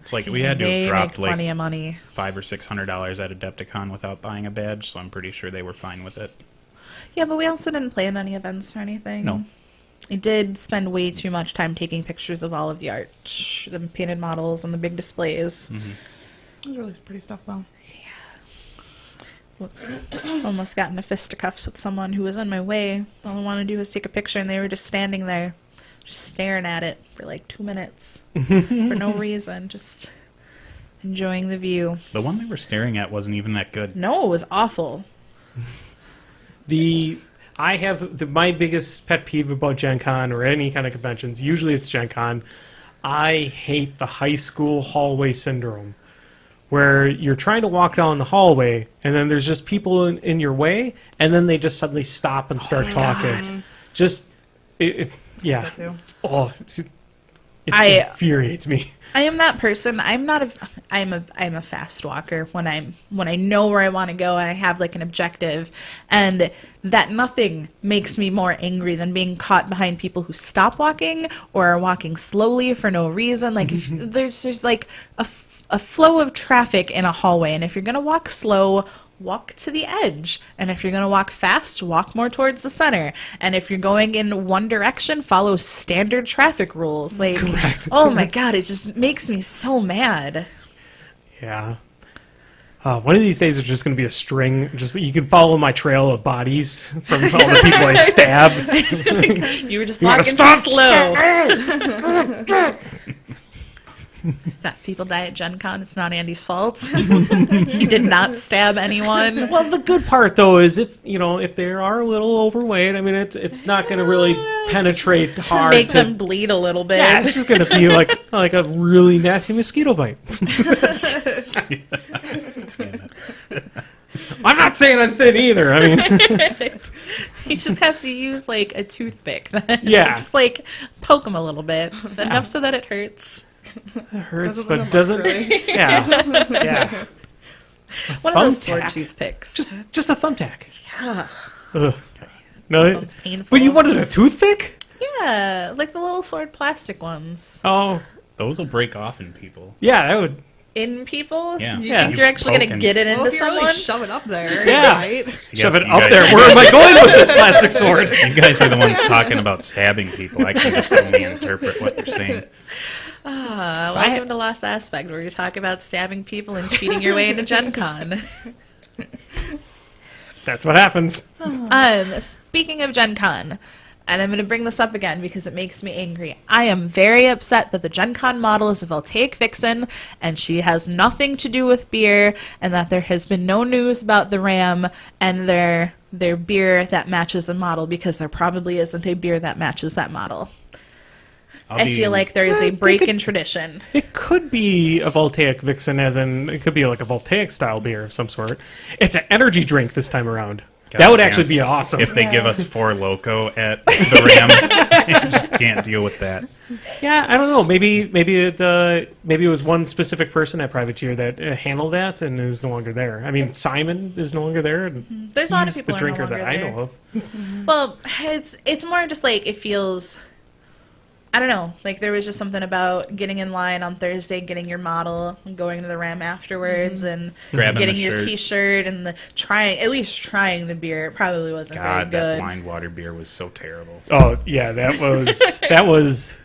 It's like we had to They have dropped make plenty like of money. $500 or $600 at Adepticon without buying a badge, so I'm pretty sure they were fine with it. Yeah, but we also didn't plan any events or anything. No. I did spend way too much time taking pictures of all of the art, the painted models, and the big displays. It was really pretty stuff though. Almost got into fisticuffs with someone who was in my way. All I wanted to do was take a picture, and they were just standing there, just staring at it for like 2 minutes for no reason, just enjoying the view. The one they were staring at wasn't even that good. No, it was awful. My biggest pet peeve about Gen Con or any kind of conventions, usually it's Gen Con, I hate the high school hallway syndrome, where you're trying to walk down the hallway and then there's just people in your way, and then they just suddenly stop and start talking. Just, yeah. That too. Oh, it infuriates me. I am that person. I'm a fast walker when I know where I want to go and I have like an objective, and that nothing makes me more angry than being caught behind people who stop walking or are walking slowly for no reason. Like if there's like a flow of traffic in a hallway, and if you're gonna walk slow, walk to the edge, and if you're going to walk fast, walk more towards the center, and if you're going in one direction, follow standard traffic rules. Like, Correct. oh my god, it just makes me so mad. Yeah. One of these days, it's just going to be a string. Just you can follow my trail of bodies from all the people I stab. You were just You gotta walking too slow. Fat people die at Gen Con. It's not Andy's fault. He did not stab anyone. Well, the good part though is if they are a little overweight, I mean it's not going to really penetrate hard. Make them bleed a little bit. Yeah, it's just going to be like a really nasty mosquito bite. I'm not saying I'm thin either. I mean, You just have to use like a toothpick. Then. Yeah. Just like poke them a little bit, enough so that it hurts. it hurts, Doesn't but look doesn't. really. Yeah, yeah. One of those sword Thumbtack. toothpicks. Just a thumbtack. Yeah. Ugh. No, Sounds painful. but you wanted a toothpick? Yeah, like the little sword plastic ones. Oh, Those will break off in people. yeah, that would. In people? Yeah. You Yeah. think you're actually going to Poke get it Well, into if you really someone? shove it up there, Yeah. right? Shove Yes, it you up guys- there. Where am I going with this plastic sword? You guys are the ones talking about stabbing people. I can just only interpret what you're saying. Ah, So I- welcome to Lost Aspect, where you talk about stabbing people and cheating your way into Gen Con. That's what happens. Speaking of Gen Con, and I'm going to bring this up again because it makes me angry. I am very upset that the Gen Con model is a Voltaic Vixen, and she has nothing to do with beer, and that there has been no news about the Ram and their beer that matches the model, because there probably isn't a beer that matches that model. I feel like there is a break in tradition. It could be a Voltaic Vixen, as in it could be like a Voltaic style beer of some sort. It's an energy drink this time around. That would Goddamn. actually be awesome. If they give us 4 Loco at the Ram, I just can't deal with that. Yeah, I don't know. Maybe it was one specific person at Privateer that handled that and is no longer there. I mean, Simon is no longer there. And There's a lot of he's people the who are no drinker that I longer know of. Well, it's more just like it feels. I don't know. Like there was just something about getting in line on Thursday, getting your model, and going to the Ram afterwards, and Grabbing getting the your shirt. T-shirt and at least trying the beer. It probably wasn't God, very that good. blind water beer was so terrible. Oh yeah, that was.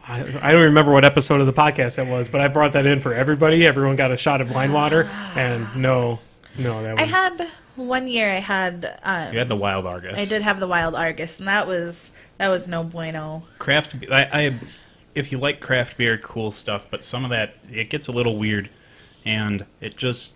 I don't remember what episode of the podcast that was, but I brought that in for everybody. Everyone got a shot of blind water, and no, that was. I had one year. I had. You had the Wild Argus. I did have the Wild Argus, and that was no bueno. Craft. If you like craft beer, cool stuff, but some of that it gets a little weird, and it just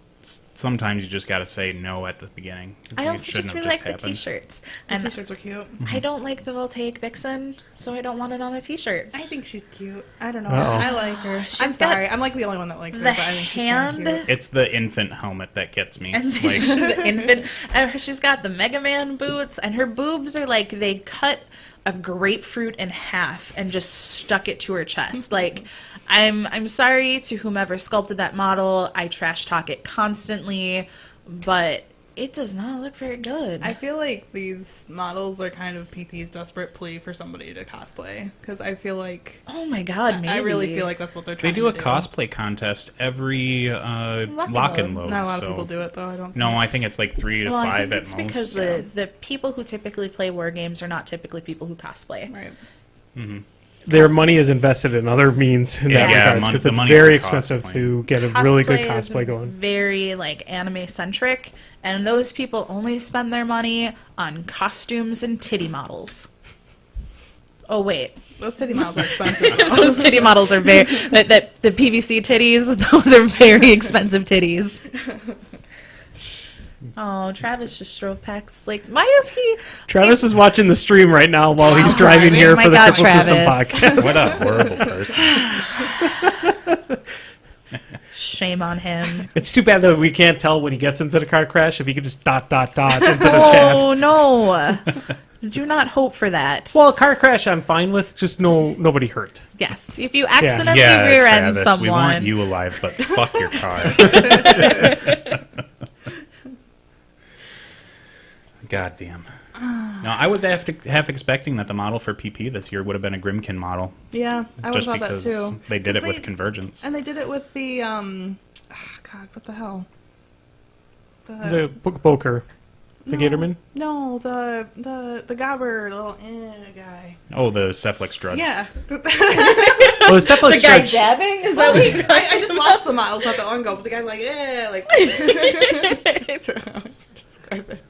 sometimes you just got to say no at the beginning. I It also shouldn't just have really like the happened. T-shirts, The and t-shirts are cute. I don't like the Voltaic Vixen, so I don't want it on a T-shirt. I think she's cute. I don't know. Uh-oh. I like her. I'm She's got sorry. I'm like the only one that likes her, The but I think she's kinda hand. cute. It's the infant helmet that gets me. And Like, the infant, and she's got the Mega Man boots, and her boobs are like they cut a grapefruit in half and just stuck it to her chest. Like, I'm sorry to whomever sculpted that model. I trash talk it constantly, but it does not look very good. I feel like these models are kind of PP's desperate plea for somebody to cosplay, because I feel like oh my god, maybe. I really feel like that's what they're they trying do a to do. cosplay contest every lock and load. Not a lot so. of people do it though. I don't. No, I think it's like 3 to Well, 5 I think at it's most. because the people who typically play war games are not typically people who cosplay. Right. Their money is invested in other means in that Yeah, regards because the it's money very for expensive cosplaying. to get a really good Is cosplay going. very like anime centric, and those people only spend their money on costumes and titty models. Oh wait, Those titty models are expensive. though. those titty models are very the PVC titties. Those are very expensive titties. Oh, Travis just drove past. Like, why is he? Travis is watching the stream right now while he's While driving driving? here Oh my for the God, Crippled System Travis. podcast. What a horrible person. Shame on him. It's too bad that we can't tell when he gets into the car crash. If he could just ... into the chat. Oh no! Do not hope for that. Well, car crash I'm fine with. Just nobody hurt. Yes, if you accidentally Yeah, rear end Travis, someone, we want you alive, but fuck your car. God damn. No, I was half expecting that the model for PP this year would have been a Grymkin model, Yeah, I would just thought that because too. they did it 'Cause with Convergence. And they did it with the God, what the hell? The Book Boker. The Gatorman? No, the gobber, the little guy. Oh, the Cephalix Drudge. Yeah. Well, the Cephalix The guy Stretch. dabbing? Is that what you I just watched the model not that long ago, but the guy's like, like. Describe it.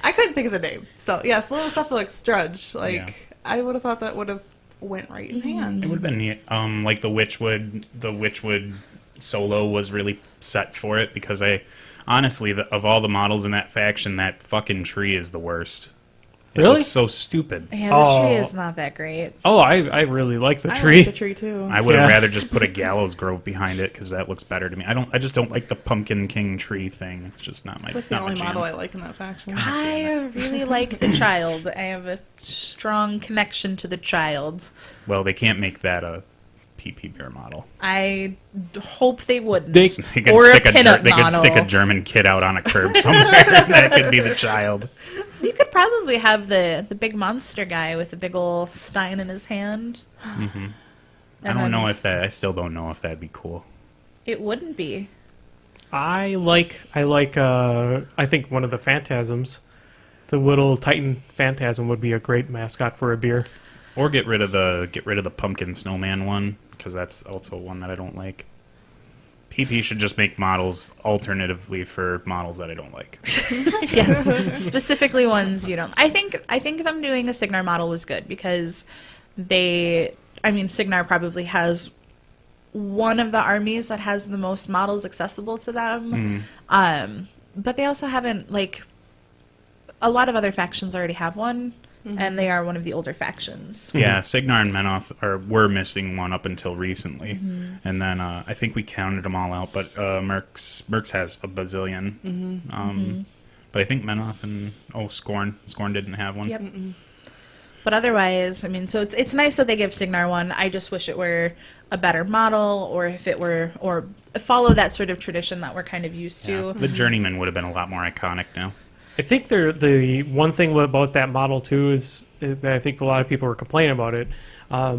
I couldn't think of the name. So, yes, little Cephalix Drudge. Like, Yeah. I would have thought that would have went right in hand. It would have been neat. Like the Witchwood solo was really set for it because honestly, of all the models in that faction, that fucking tree is the worst. It Really? looks so stupid. Yeah, the Oh. tree is not that great. Oh, I really like the I tree. like the tree, too. I would have Yeah. rather just put a gallows grove behind it because that looks better to me. I just don't like the pumpkin king tree thing. It's just not my It's like the not my only jam. model I like in that faction. I really like the child. I have a strong connection to the child. Well, they can't make that a PP bear model. I hope they wouldn't. They- They could Or a stick a pinup they could stick a model. German kid out on a curb somewhere, and that could be the child. You could probably have the big monster guy with the big ol' stein in his hand. Mm-hmm. I And don't then know if that. I still don't know if that'd be cool. It wouldn't be. I think one of the phantasms, the little Titan phantasm, would be a great mascot for a beer. Or get rid of the pumpkin snowman one because that's also one that I don't like. PP should just make models alternatively for models that I don't like. Yes, specifically ones you don't. I think them doing a Signar model was good because Signar probably has one of the armies that has the most models accessible to them. But they also haven't, like, a lot of other factions already have one, and they are one of the older factions. Yeah, Signar and Menoth were missing one up until recently, Mm-hmm. and then I think we counted them all out. But Mercs has a bazillion. Mm-hmm. But I think Menoth and Scorn didn't have one. Yep. But otherwise, so it's nice that they give Signar one. I just wish it were a better model, or if it were, or follow that sort of tradition that we're kind of used Yeah, to. the Journeyman would have been a lot more iconic now. I think the one thing about that model too is that I think a lot of people were complaining about it. I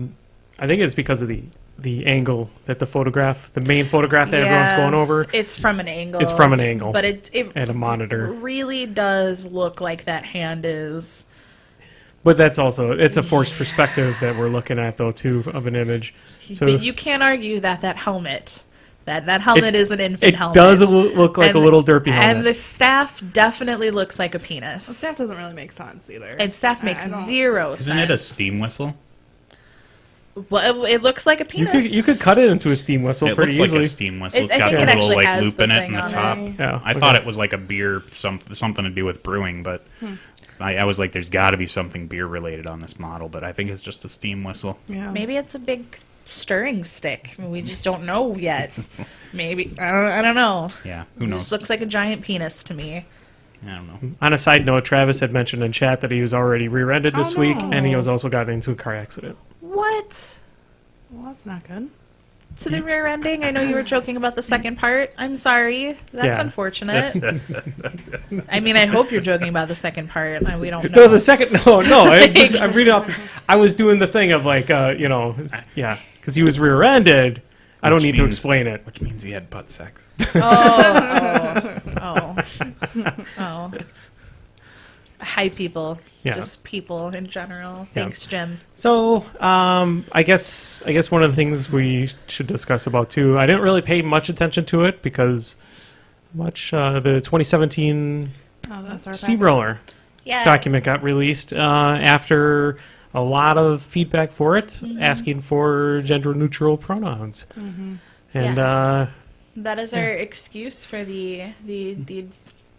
think it's because of the angle that the main photograph that everyone's going over. It's from an angle. It's from an angle, But it at a monitor. really does look like that hand is. But it's a forced perspective that we're looking at though too of an image. So But you can't argue that helmet. That helmet is an infant it helmet. does look like a little derpy helmet. And the staff definitely looks like a The penis. staff doesn't really make sense either. And staff makes I don't- zero Isn't it a sense. steam whistle? Well, it looks like a you penis. could cut it into a steam whistle It pretty looks easily. like a steam whistle. It's I got think a it little actually like has loop the in it thing in the on top. it. Yeah, I thought it was like a beer, something to do with brewing, but I was like, there's got to be something beer related on this model, but I think it's just a steam whistle. Yeah. Maybe it's a big stirring stick. We just don't know yet. Maybe I don't know. Yeah, who It knows? just looks like a giant penis to me. I don't know. On a side note, Travis had mentioned in chat that he was already rear-ended this week, no. and he was also gotten into a car accident. What? Well, that's not good. To the rear ending? I know you were joking about the second part. I'm sorry. That's Yeah. unfortunate. I hope you're joking about the second part. We don't know. No, the second. No. I'm reading off. I was doing the thing of like, yeah, because he was rear-ended. I don't Which need to means- explain it. Which means he had butt sex. Oh. Hi, people. Yeah. Just people in general. Yeah. Thanks, Jim. So, I guess one of the things we should discuss about too. I didn't really pay much attention to it because the 2017 Oh, that's our Steamroller Yeah. document got released after a lot of feedback for it, Mm-hmm. asking for gender-neutral pronouns, and Yes. That is our excuse for the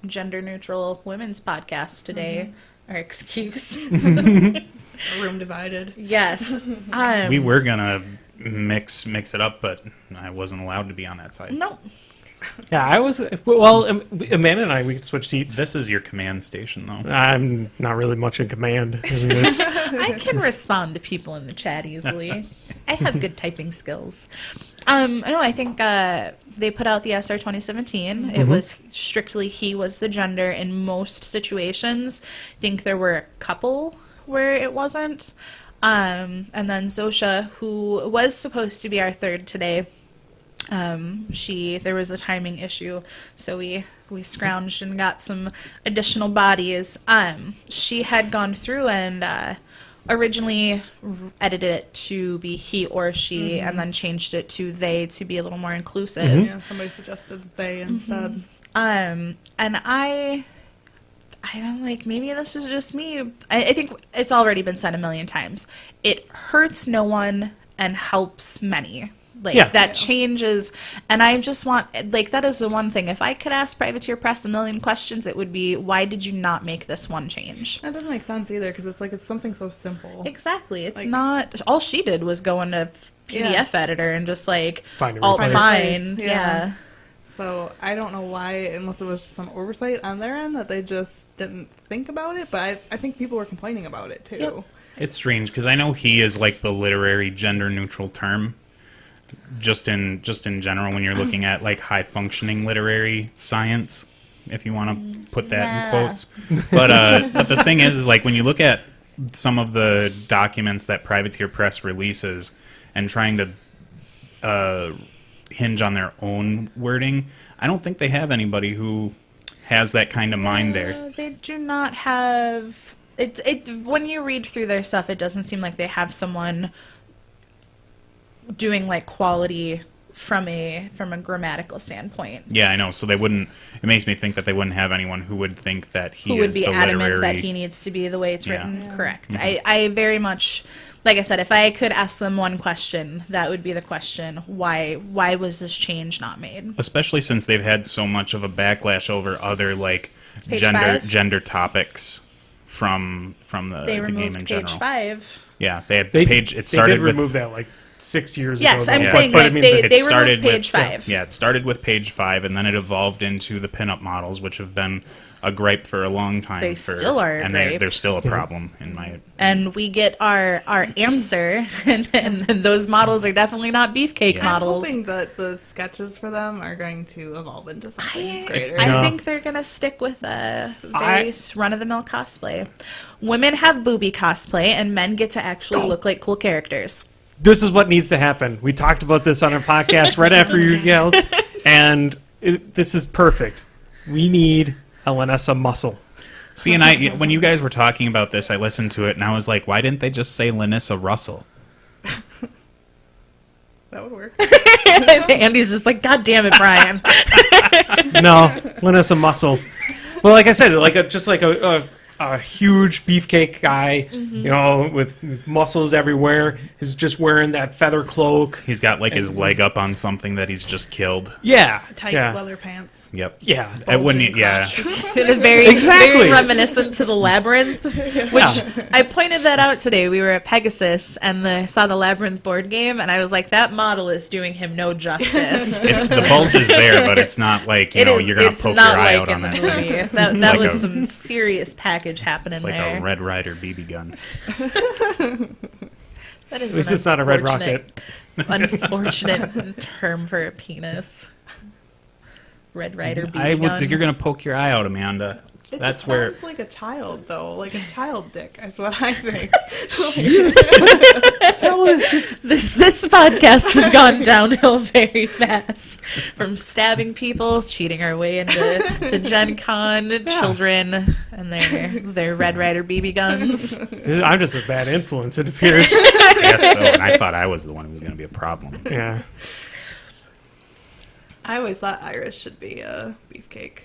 gender neutral women's podcast today. Our excuse. room divided. Yes. We were gonna mix it up, but I wasn't allowed to be on that side. No. yeah, I was. Well, Amanda and we could switch seats. This is your command station, though. I'm not really much in command. It's- I can respond to people in the chat easily. I have good typing skills. No, I think they put out the SR 2017. It was strictly he was the gender in most situations. I think there were a couple where it wasn't. And then Zosha, who was supposed to be our third today, There was a timing issue, so we scrounged and got some additional bodies. She had gone through and originally edited it to be he or she, and then changed it to they to be a little more inclusive. Yeah, somebody suggested they instead. And I don't like, maybe this is just me. I think it's already been said a million times. It hurts no one and helps many. Like, that changes, and I just want, like, that is the one thing. If I could ask Privateer Press a million questions, it would be, why did you not make this one change? That doesn't make sense either, because it's like, it's something so simple. Exactly. It's Like, not, all she did was go into PDF editor and just, like, Find a alt replace. find. Yeah. Yeah. So I don't know why, unless it was just some oversight on their end, that they just didn't think about it, but I think people were complaining about it, too. Yep. It's strange because I know he is like the literary gender-neutral term. Just in general, when you're looking at like high-functioning literary science, if you want to put that in quotes. But the thing is like when you look at some of the documents that Privateer Press releases and trying to hinge on their own wording, I don't think they have anybody who has that kind of mind there. They do not have. When you read through their stuff, it doesn't seem like they have someone doing like quality from a grammatical standpoint. Yeah, I know. So they wouldn't. It makes me think that they wouldn't have anyone who would think that he Who would is be the adamant literary. that he needs to be the way it's Yeah. written. Yeah. Correct. I very much, like I said, if I could ask them one question, that would be the question: Why was this change not made? Especially since they've had so much of a backlash over other like Page gender 5? gender topics from the They game removed in page general. 5. Yeah, they had They, page. It they started did with remove that like 6 years Yes, ago. I'm though. saying But, like I mean, they it started removed page with 5. Yeah, it started with page 5, and then it evolved into the pinup models, which have been a gripe for a long time. They still are a and gripe. they're still a problem in my. And we get our answer, and those models are definitely not beefcake Yeah. models. I'm hoping that the sketches for them are going to evolve into something greater. I No. think they're gonna stick with a very run-of-the-mill cosplay. Women have booby cosplay, and men get to actually look like cool characters. This is what needs to happen. We talked about this on our podcast right after you yelled, and this is perfect. We need a Lanessa muscle. See, and when you guys were talking about this, I listened to it, and I was like, why didn't they just say Lanissa Russell? That would work. Andy's just like, God damn it, Brian. No, Lanessa muscle. But like I said, just like a huge beefcake guy, you know, with muscles everywhere. He's just wearing that feather cloak. He's got like his leg up on something that he's just killed. Yeah, Tight yeah, leather pants. Yep. yeah. It wouldn't. bulging Yeah. crotch. very, Exactly. very reminiscent to the Labyrinth, which I pointed that out today. We were at Pegasus and saw the Labyrinth board game, and I was like, that model is doing him no justice. It's the bulge is there, but it's not like you're gonna it's poke not your eye like out in on the that movie. thing. That like was a- some serious package happening It's like there. a Red Ryder BB gun. That is At least an it's not a red unfortunate- rocket. Unfortunate term for a penis. Red Rider BB I would gun. think you're gonna poke your eye out, Amanda. It That's just where. sounds like a child, though. Like a child dick, is what I think. This podcast has gone downhill very fast. From stabbing people, cheating our way into Gen Con, children, and their Red Rider BB guns. I'm just a bad influence, it appears. Yes, so, and I thought I was the one who was gonna be a problem. Yeah. I always thought Iris should be a beefcake.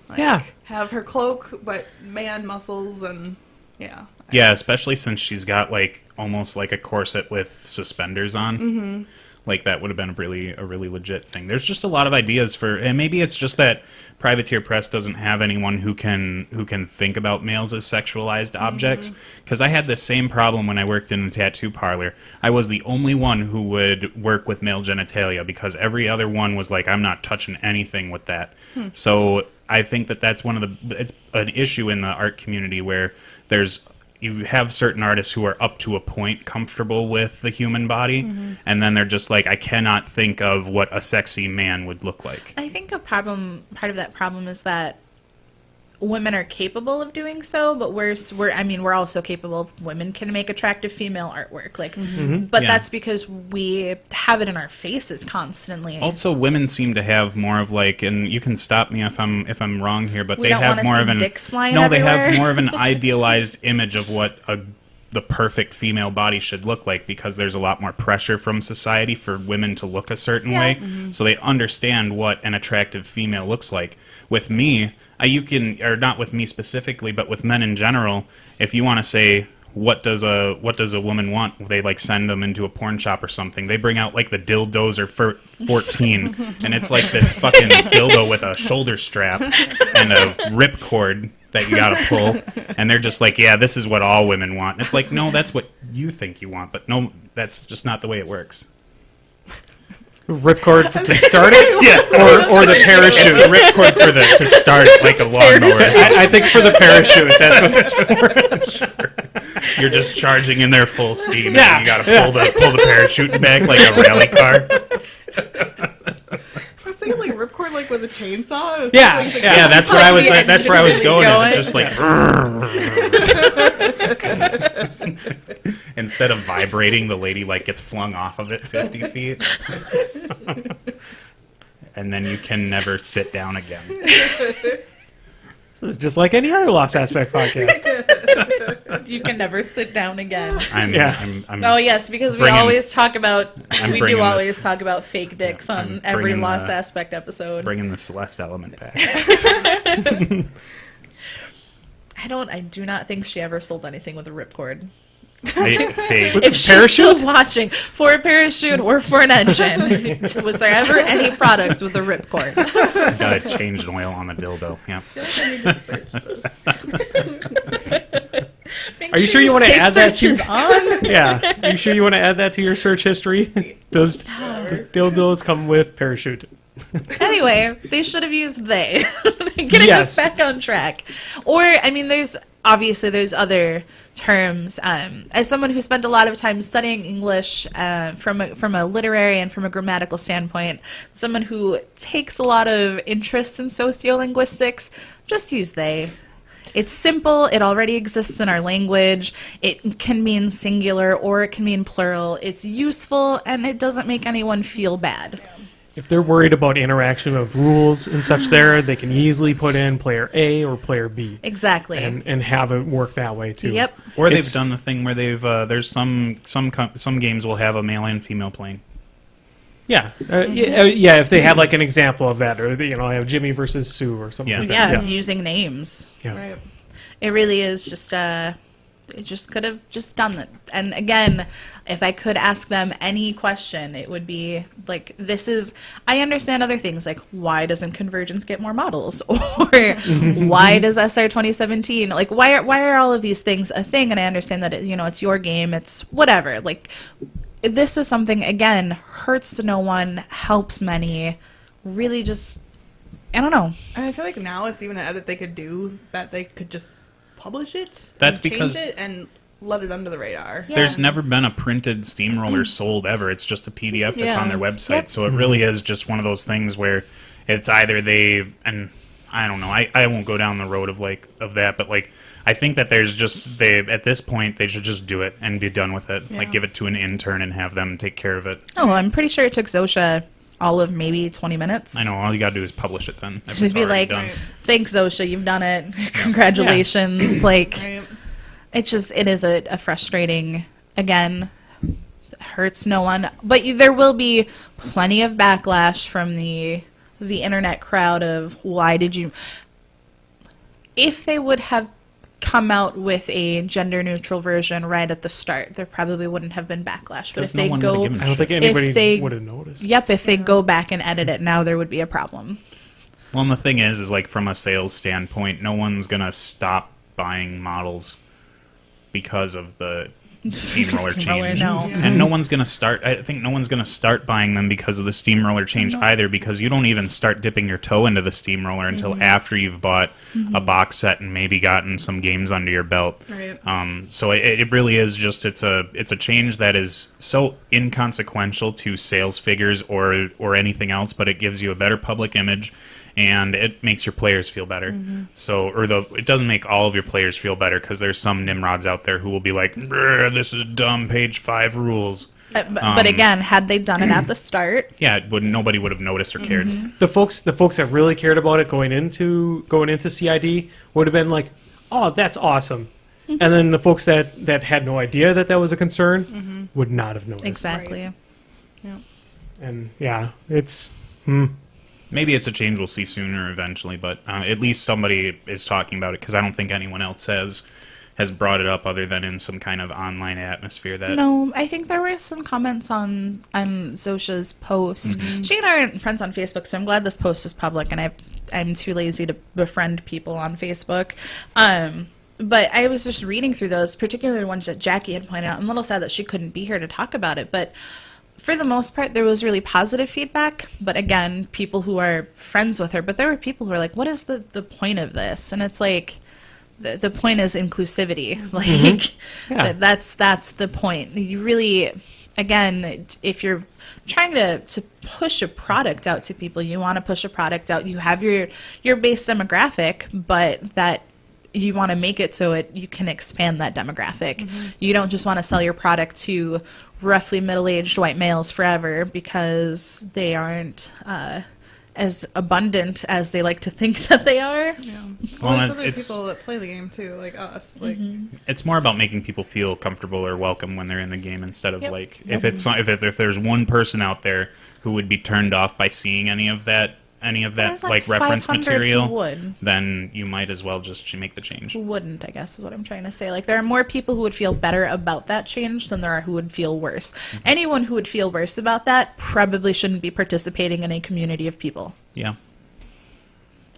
Like, Yeah. have her cloak, but man muscles and yeah. Yeah, especially since she's got like almost like a corset with suspenders on. Mm-hmm. Like that would have been a really legit thing. There's just a lot of ideas for, and maybe it's just that Privateer Press doesn't have anyone who can think about males as sexualized objects. Because I had the same problem when I worked in a tattoo parlor. I was the only one who would work with male genitalia because every other one was like, I'm not touching anything with that. So I think that's it's an issue in the art community where you have certain artists who are up to a point comfortable with the human body, and then they're just like, I cannot think of what a sexy man would look like. I think part of that problem is that women are capable of doing so, but we're also capable of, women can make attractive female artwork, like, but Yeah. that's because we have it in our faces constantly. Also, women seem to have more of like, and you can stop me if I'm wrong here, but We they don't have wanna more see of an dicks flying no, they have everywhere. more of an idealized image of what the perfect female body should look like, because there's a lot more pressure from society for women to look a certain way. So they understand what an attractive female looks like. With me, you can, or not with me specifically, but with men in general, if you want to say, what does a woman want? They like send them into a porn shop or something. They bring out like the dildozer for 14, and it's like this fucking dildo with a shoulder strap and a ripcord that you gotta pull, and they're just like, yeah, this is what all women want. And it's like, no, that's what you think you want, but no, that's just not the way it works. Ripcord to start it? Yeah, Or the parachute? it's the ripcord for to start it, like a lawnmower. I think for the parachute, that's what it's for. You're just charging in there full steam, Yeah, and you gotta pull the parachute back like a rally car. I was thinking like ripcord, like with a chainsaw. Or Yeah, something. yeah. Yeah, that's Like where I was. the That's where I was engine going. Is it going. just like instead of vibrating, the lady like gets flung off of it 50 feet, and then you can never sit down again. It's just like any other Lost Aspect podcast. You can never sit down again. I'm Oh yes, because we bringing- always talk about I'm we bringing do always this- talk about fake dicks I'm on every bringing Lost the- Aspect episode. bringing the Celeste element back. I do not think she ever sold anything with a ripcord. Hey, If she's Parachute? still watching, for a parachute or for an engine, was there ever any product with a ripcord? gotta change an oil on the dildo. Yeah. Make Are you sure you wanna safe add that search to- is on? Yeah. Are you sure you want to add that to your search history? Does dildos come with parachute? Anyway, they should have used they. Getting Yes. us back on track. Or, I mean, there's other terms. As someone who spent a lot of time studying English from a literary and from a grammatical standpoint, someone who takes a lot of interest in sociolinguistics, just use they. It's simple. It already exists in our language. It can mean singular or it can mean plural. It's useful, and it doesn't make anyone feel bad. If they're worried about interaction of rules and such there, they can easily put in player A or player B. Exactly. And have it work that way too. Yep. Or they've It's- done the thing where they've there's some games will have a male and female playing. Yeah. Yeah, if they have like an example of that, or have Jimmy versus Sue or something Yeah. like Yeah, that. using names. Yeah. Right. It really is just it just could have just done that. And again, if I could ask them any question, it would be like, I understand other things like, why doesn't Convergence get more models? Or why does SR 2017, like, why are all of these things a thing? And I understand that it's your game, it's whatever. Like, this is something, again, hurts to no one, helps many, really just, I don't know. And I feel like now it's even an edit they could do that they could just publish it. That's and change because- it and let it under the radar. Yeah. There's never been a printed steamroller sold ever. It's just a PDF that's on their website. Yep. So it really is just one of those things where it's either and I don't know. I won't go down the road of that, but like I think that there's just at this point they should just do it and be done with it. Yeah. Like give it to an intern and have them take care of it. Oh, I'm pretty sure it took Zosha all of maybe 20 minutes. I know all you gotta do is publish it then. If Just it's be already like, done. thanks, Zosha, you've done it. Congratulations. Like, Right. it is a frustrating, again, hurts no one. But there will be plenty of backlash from the internet crowd of why did you... If they would have come out with a gender-neutral version right at the start, there probably wouldn't have been backlash. But Because if no they one would've go... given a I don't think shit. anybody they- would have noticed. Yep, if they go back and edit it now, there would be a problem. Well, and the thing is like from a sales standpoint, no one's gonna stop buying models because of the steamroller Steamroller, change. no. And no one's gonna start. I think no one's gonna start buying them because of the steamroller change either. Because you don't even start dipping your toe into the steamroller until after you've bought a box set and maybe gotten some games under your belt. Right. So it really is just it's a change that is so inconsequential to sales figures or anything else, but it gives you a better public image. and it makes your players feel better. So, it doesn't make all of your players feel better, because there's some Nimrods out there who will be like, "This is dumb, page 5 rules." But again, had they done it at the start, Nobody would have noticed or cared. The folks that really cared about it going into CID would have been like, "Oh, that's awesome," and then the folks that had no idea that was a concern would not have noticed. exactly. Right. Yeah. And it's Maybe it's a change we'll see sooner eventually, but at least somebody is talking about it, because I don't think anyone else has brought it up other than in some kind of online atmosphere. That No, I think there were some comments on Zosha's post. She and I are friends on Facebook, so I'm glad this post is public, and I'm too lazy to befriend people on Facebook. But I was just reading through those, particularly the ones that Jackie had pointed out. I'm a little sad that she couldn't be here to talk about it, but for the most part, there was really positive feedback. But again, people who are friends with her, but there were people who were like, what is the point of this? And it's like, the point is inclusivity. Like, Yeah. that's the point. You really, again, if you're trying to push a product out to people, you want to push a product out. You have your base demographic, but that you want to make it so you can expand that demographic. You don't just want to sell your product to roughly middle-aged white males forever, because they aren't as abundant as they like to think that they are. Yeah. Well, Well, there's other it's- people that play the game too, like us. Like, it's more about making people feel comfortable or welcome when they're in the game, instead of Yep. like if there's one person out there who would be turned off by seeing any of that There's like reference 500 material, who would. then you might as well just make the change. Who wouldn't, I guess, is what I'm trying to say. Like, there are more people who would feel better about that change than there are who would feel worse. Anyone who would feel worse about that probably shouldn't be participating in a community of people, Yeah.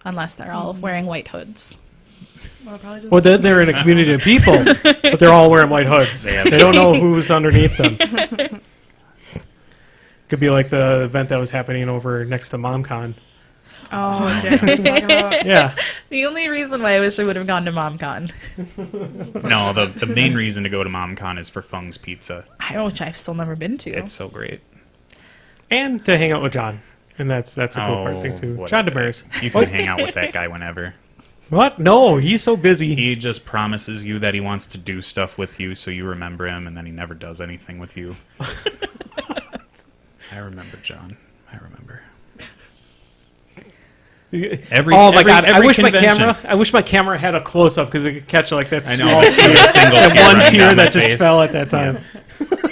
unless they're all wearing white hoods. well, probably just well, they're in a community of people, but they're all wearing white hoods. They They don't know who's underneath them. Could be like the event that was happening over next to MomCon. oh, Jack was talking about. Yeah, The only reason why I wish I would have gone to MomCon, No, the main reason to go to MomCon is for Fung's Pizza. which I've still never been to. It's so great. and to hang out with John, and that's a cool part thing too. what John a- Demers. You can hang out with that guy whenever. What? No, he's so busy. He just promises you that he wants to do stuff with you, so you remember him, and then he never does anything with you. I remember, John. I remember. Oh my every- god! I every wish convention. I wish my camera had a close up because it could catch like that I know. small I see a single that tear one running tear down my that just face. fell at that time.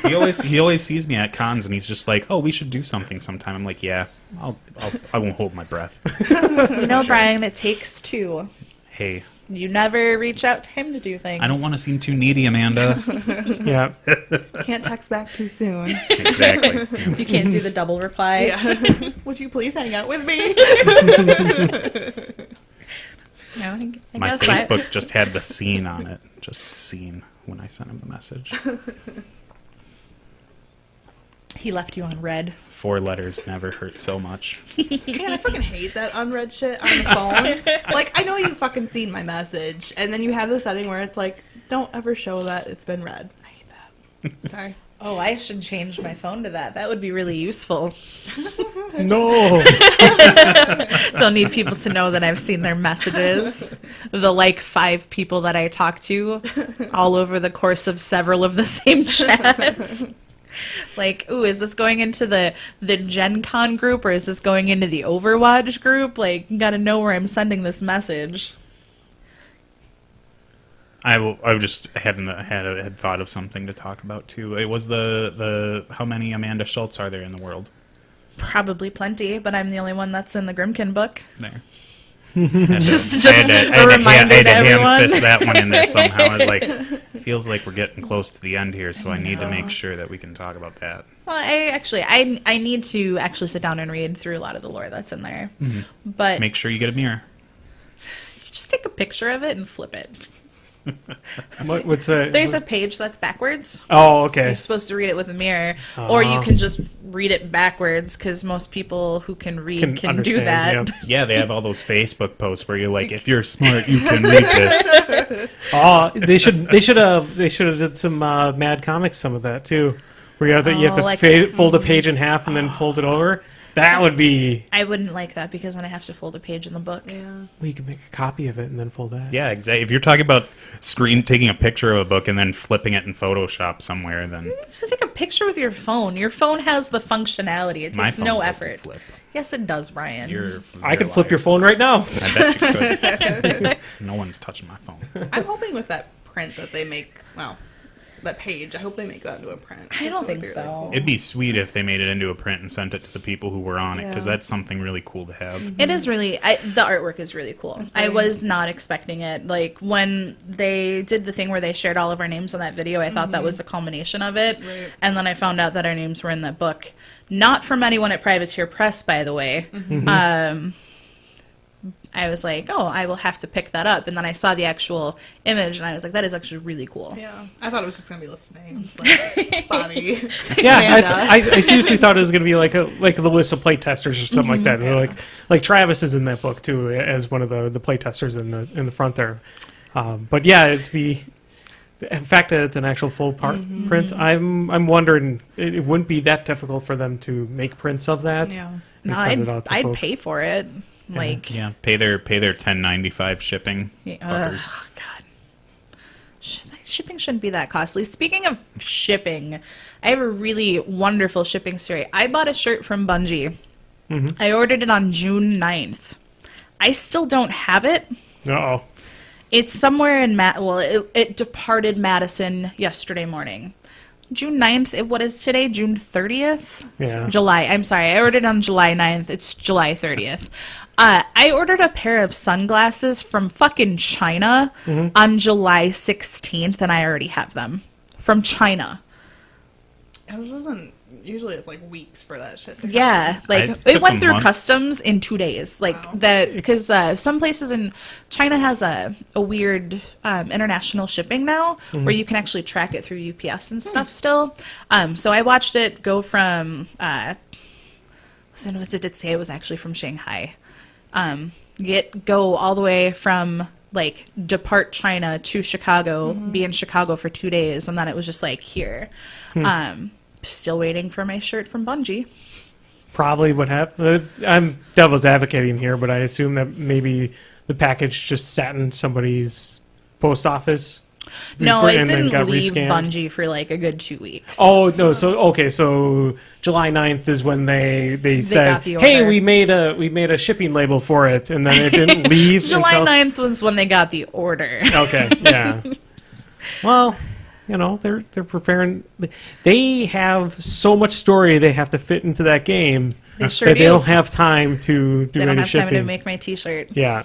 He always sees me at cons, and he's just like, "Oh, we should do something sometime." I'm like, "Yeah, I won't hold my breath." You know, Brian, it takes two. Hey, You never reach out to him to do things. I don't want to seem too needy, Amanda. Yeah, Can't text back too soon. Exactly. Yeah. You can't do the double reply. Yeah. Would you please hang out with me? No, I My guess Facebook just had the scene on it. Just scene when I sent him the message. he left you on red. 4 letters never hurt so much. Man, I fucking hate that unread shit on the phone. Like, I know you fucking seen my message, and then you have the setting where it's like, don't ever show that it's been read. I hate that. Sorry. Oh, I should change my phone to that. That would be really useful. no. Don't need people to know that I've seen their messages. The 5 people that I talk to all over the course of several of the same chats. Ooh, is this going into the Gen Con group or is this going into the Overwatch group? Gotta know where I'm sending this message. I just had thought of something to talk about too. It was the how many Amanda Schultz are there in the world? Probably plenty, but I'm the only one that's in the Grymkin book. There. Just I a reminder had to to everyone. ham fist that one in there somehow. I was like, it feels like we're getting close to the end here, so I need to make sure that we can talk about that. Well, I need to actually sit down and read through a lot of the lore that's in there. But Make sure you get a mirror. just take a picture of it and flip it. What's that? There's a page that's backwards. Oh, So you're okay. supposed to read it with a mirror, or you can just read it backwards because most people who can read can do understand, that. yeah. Yeah, they have all those Facebook posts where you're like, if you're smart, you can read this. Oh, they should have did some Mad Comics, some of that too, where you have to Oh, fold a page in half and then fold it over. That would be. I wouldn't like that because then I have to fold a page in the book. Yeah. We could make a copy of it and then fold that. Yeah, exactly. If you're talking about taking a picture of a book and then flipping it in Photoshop somewhere, then Just take a picture with your phone. Your phone has the functionality. It my takes phone no doesn't effort. flip. Yes, it does, Brian. I could flip your phone right now. I bet you could. No one's touching my phone. I'm hoping with that print that they make, well, that page, I hope they make that into a print. I don't That would think be so. cool. It'd be sweet if they made it into a print and sent it to the people who were on it, because Yeah. that's something really cool to have. It is really, the artwork is really cool. I was not expecting it. Like, when they did the thing where they shared all of our names on that video, I thought that was the culmination of it. Right. And then I found out that our names were in that book. Not from anyone at Privateer Press, by the way. I was like, oh, I will have to pick that up. And then I saw the actual image, and I was like, that is actually really cool. Yeah, I thought it was just gonna be a list of names, like Bobby. Yeah, Amanda. I seriously thought it was going to be like the list of playtesters or something like that. Yeah. Like Travis is in that book too as one of the playtesters in the front there. But yeah, the fact that it's an actual full print, I'm wondering it wouldn't be that difficult for them to make prints of that. Yeah. No, send it out to I'd folks. pay for it. Like, Yeah, pay their $10.95 shipping. Fuckers. oh, God. Shipping shouldn't be that costly. Speaking of shipping, I have a really wonderful shipping story. I bought a shirt from Bungie. I ordered it on June 9th. I still don't have it. Uh-oh. It's somewhere in it departed Madison yesterday morning. June 9th, what is today? June 30th? Yeah. July. I'm sorry. I ordered on July 9th. It's July 30th. I ordered a pair of sunglasses from fucking China on July 16th, and I already have them. From China. It wasn't, usually it's like weeks for that shit to come. Yeah, like It it took went a through month. customs in 2 days. Like Wow. that, because some places in China has a weird international shipping now, where you can actually track it through UPS and stuff still. So I watched it go from. What did it say? It was actually from Shanghai. Go all the way from like depart China to Chicago, be in Chicago for 2 days, and then it was just like here. Still waiting for my shirt from Bungie. Probably what happened. I'm devil's advocating here, but I assume that maybe the package just sat in somebody's post office. No, before- it and then didn't got leave rescanned. Bungie for like a good 2 weeks. Oh no! So July 9th is when they said, got the "Hey, order. we made a shipping label for it," and then it didn't leave July until 9th was when they got the order. Okay, yeah. Well, they're preparing. They have so much story they have to fit into that game They sure that do. they don't have time to do They don't any have shipping. time to make my T-shirt. Yeah,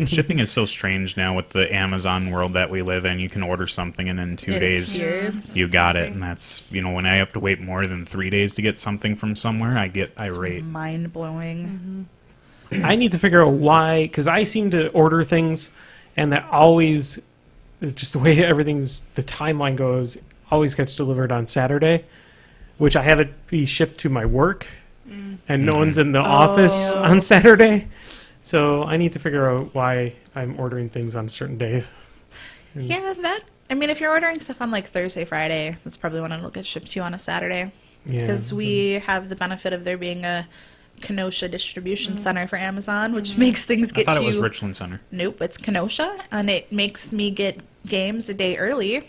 Shipping is so strange now with the Amazon world that we live in. You can order something and in 2 It is days weird. you got it. And that's, when I have to wait more than 3 days to get something from somewhere, I get irate. Mind blowing. I need to figure out why, because I seem to order things, and that always, just the way the timeline goes, always gets delivered on Saturday, which I have it be shipped to my work, and no one's in the office on Saturday. So I need to figure out why I'm ordering things on certain days. Yeah, if you're ordering stuff on like Thursday, Friday, that's probably when it'll get shipped to you on a Saturday. Yeah. Because we have the benefit of there being a Kenosha distribution center for Amazon, which makes things I get thought to it was you. Richland Center. Nope, it's Kenosha, and it makes me get games a day early.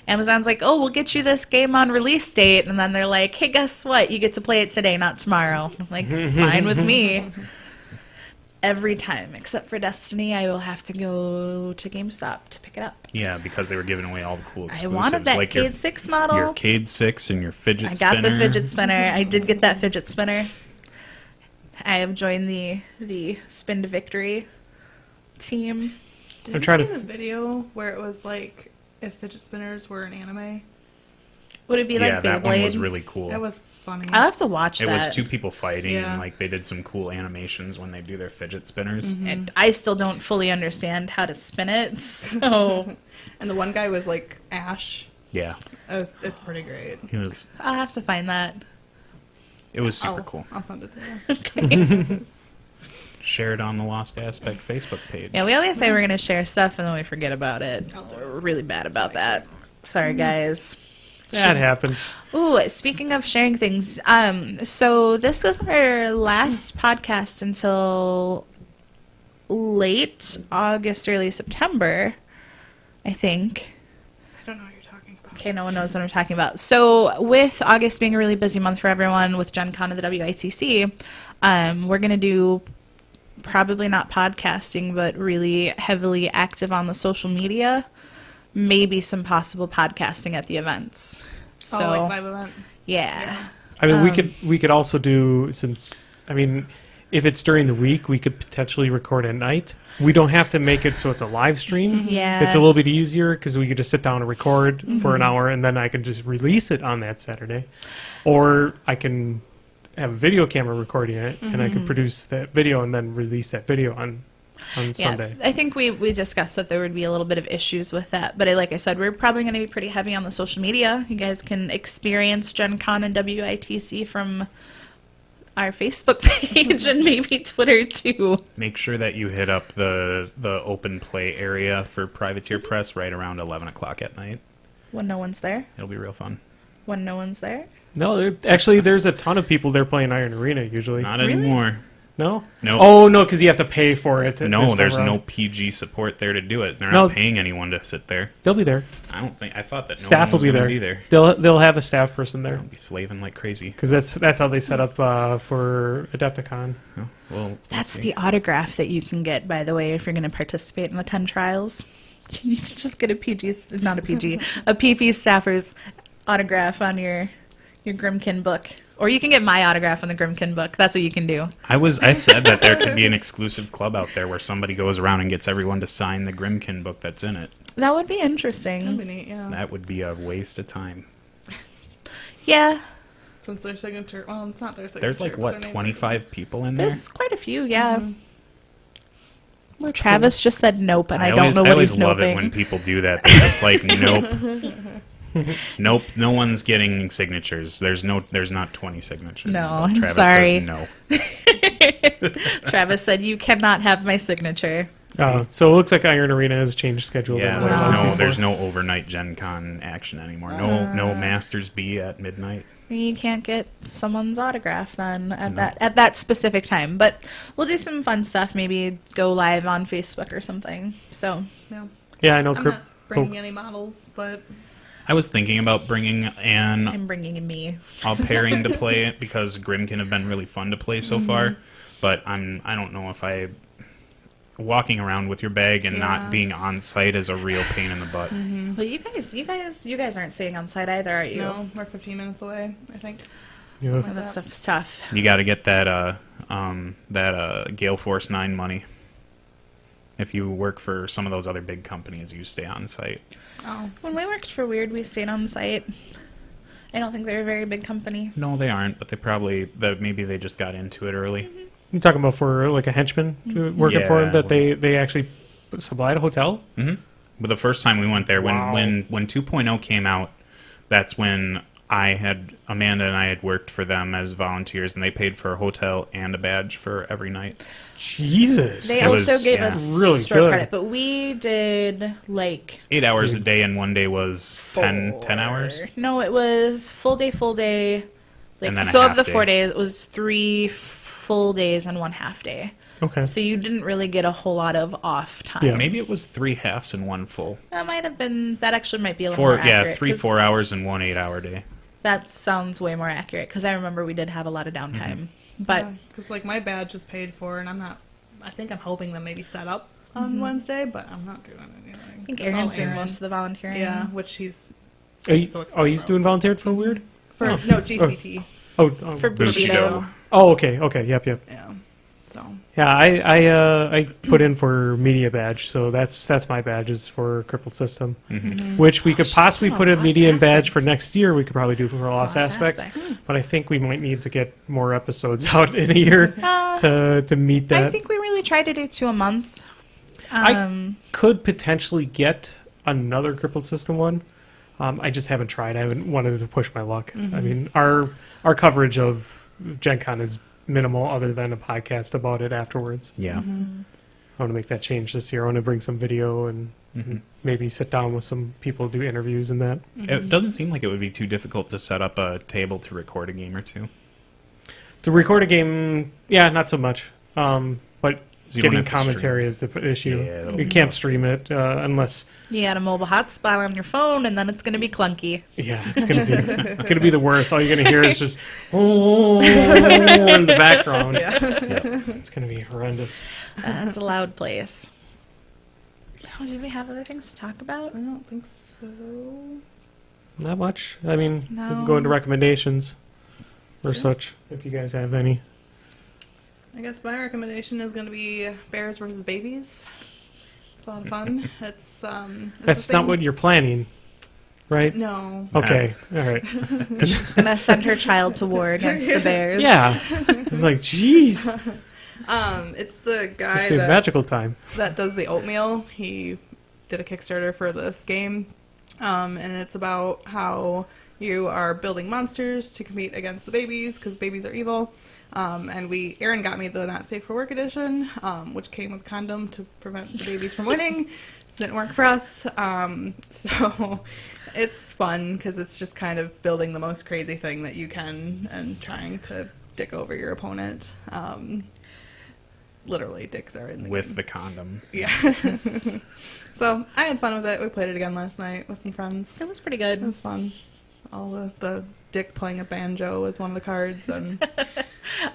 Amazon's like, oh, we'll get you this game on release date, and then they're like, hey, guess what? You get to play it today, not tomorrow. I'm like, fine with me. Every time, except for Destiny, I will have to go to GameStop to pick it up. Yeah, because they were giving away all the cool I exclusives. wanted that like Cade 6 model. Your Cade 6 and your fidget I spinner. got the fidget spinner. I did get that fidget spinner. I have joined the Spin to Victory team. Did I'm you trying see to the video where it was like if fidget spinners were an anime? Would it be Yeah, like that one was Beyblade? really cool. That was funny. I'll have to watch It that. was two people fighting, Yeah. and like they did some cool animations when they do their fidget spinners. And I still don't fully understand how to spin it, so And the one guy was like Ash. Yeah, It's pretty great. I'll have to find that. it was super I'll- cool. I'll send it to you. Share it on the Lost Aspect Facebook page. Yeah, we always say we're going to share stuff and then we forget about it. I'll do it. We're really bad about that. Sorry, guys. That happens. Ooh, speaking of sharing things, so this is our last podcast until late August, early September, I think. I don't know what you're talking about. Okay, no one knows what I'm talking about. So with August being a really busy month for everyone with Gen Con and the WITC, we're going to do probably not podcasting, but really heavily active on the social media. Maybe some possible podcasting at the events. So, like live event. yeah. I mean, we could also do, since, I mean, if it's during the week, we could potentially record at night. We don't have to make it so it's a live stream. Yeah. It's a little bit easier because we could just sit down and record for an hour, and then I can just release it on that Saturday. Or I can have a video camera recording it, and I can produce that video and then release that video on Sunday. I think we discussed that there would be a little bit of issues with that, but like I said, we're probably going to be pretty heavy on the social media. You guys can experience Gen Con and WITC from our Facebook page and maybe Twitter too. Make sure that you hit up the open play area for Privateer Press right around 11 o'clock at night. When no one's there? It'll be real fun. When no one's there? No, actually, there's a ton of people there playing Iron Arena usually. Not Really? anymore. No? No. Oh, no, because you have to pay for it. No, this time there's around. no PG support there to do it. They're No. not paying anyone to sit there. They'll be there. I thought that no Staff one will was be gonna there. be there. They'll have a staff person there I'll be slaving like crazy. because that's how they set up for Adepticon. Oh, well, we'll That's see. the autograph that you can get, by the way, if you're going to participate in the 10 trials. You can just get a PP staffer's autograph on your Grymkin book. Or you can get my autograph on the Grymkin book. That's what you can do. I said that there could be an exclusive club out there where somebody goes around and gets everyone to sign the Grymkin book that's in it. That would be That'd interesting. be neat, yeah. That would be a waste of time. Yeah, Since their signature, well, it's not their signature. There's like, but what, their name's 25 people in there? there's quite a few, yeah. Travis just said nope, and I, don't always, know I what always he's love noping. it when people do that. They're just like, nope. Nope, no one's getting signatures. There's not 20 signatures. No, But I'm Travis sorry. says no. Travis said, you cannot have my signature. So it looks like Iron Arena has changed schedule. Yeah, than what it was before. there's no overnight Gen Con action anymore. No Masters B at midnight. You can't get someone's autograph then at that specific time. But we'll do some fun stuff. Maybe go live on Facebook or something. So Yeah. Yeah, I know. I'm not bringing any models, but I was thinking about bringing an I'm bringing in me. all pairing to play it because Grymkin have been really fun to play so far, but I don't know if walking around with your bag and not being on site is a real pain in the butt. Well, you guys aren't staying on site either, are you? no, we're 15 minutes away, I think. Yeah. Oh, that stuff's tough. You got to get that Gale Force 9 money. If you work for some of those other big companies, you stay on site. Oh, When we worked for Weird, we stayed on site. I don't think they're a very big company. No, they aren't, but maybe they just got into it early. You talking about for like a henchman working for him Yeah. that they actually supplied a hotel? Mm-hmm. But the first time we went there, Wow. when 2.0 came out, that's when Amanda and I had worked for them as volunteers, and they paid for a hotel and a badge for every night. Jesus. They It also was, gave yeah. us Really store good. credit, but we did like 8 hours a day, and one day was 10 hours. No, it was full day. Like, And then a so of half the day. 4 days, it was 3 full days and 1 half day. Okay. So you didn't really get a whole lot of off time. Yeah. Maybe it was 3 halves and 1 full. That might have been. That actually might be a little more accurate. 3 'cause 4 hours and 1 8-hour day. That sounds way more accurate because I remember we did have a lot of downtime. But because like my badge is paid for, and I think I'm helping them maybe set up on Wednesday, but I'm not doing anything. I think It's all Aaron's doing Aaron. most of the volunteering. Yeah, which he's Are you, so oh, he's excited doing about. volunteer for Weird? For no GCT. Oh, For Bushido. Oh, okay. Yep. Yeah. So Yeah, I put in for media badge, so that's my badge is for crippled system, which we could possibly done a put a Lost medium badge Aspect. for next year. We could probably do for a lost aspect, but I think we might need to get more episodes out in a year to meet that. I think we really try to do 2 a month. I could potentially get another crippled system one. I just haven't tried. I haven't wanted to push my luck. I mean, our coverage of Gen Con is minimal, other than a podcast about it afterwards. Yeah. I want to make that change this year. I want to bring some video and maybe sit down with some people, do interviews and that. It doesn't seem like it would be too difficult to set up a table to record a game or two. To record a game, yeah, not so much. But You don't getting have to commentary is the issue. Yeah, that'll You be can't stream it unless... You got a mobile hotspot on your phone, and then it's going to be clunky. Yeah, it's gonna be the worst. All you're gonna hear is just in the background. Yeah. It's gonna be horrendous. It's a loud place. Oh, do we have other things to talk I about? don't think so. Not much. I mean, we can No. go into recommendations or Sure. such if you guys have any. I guess my recommendation is going to be Bears versus Babies. It's a lot of fun. It's That's not what you're planning, right? No. Okay, all right. She's going to send her child to war against the bears. Yeah, it's like, jeez, It's the guy it's a that magical time. does the oatmeal. He did a Kickstarter for this game, and it's about how you are building monsters to compete against the babies because babies are evil. And Aaron got me the Not Safe for Work edition, which came with a condom to prevent the babies from winning. Didn't work for us. So it's fun because it's just kind of building the most crazy thing that you can and trying to dick over your opponent. Literally, dicks are in the with game. the condom. Yeah. So I had fun with it. We played it again last night with some friends. It was pretty It good. was fun. All the dick playing a banjo was one of the cards, and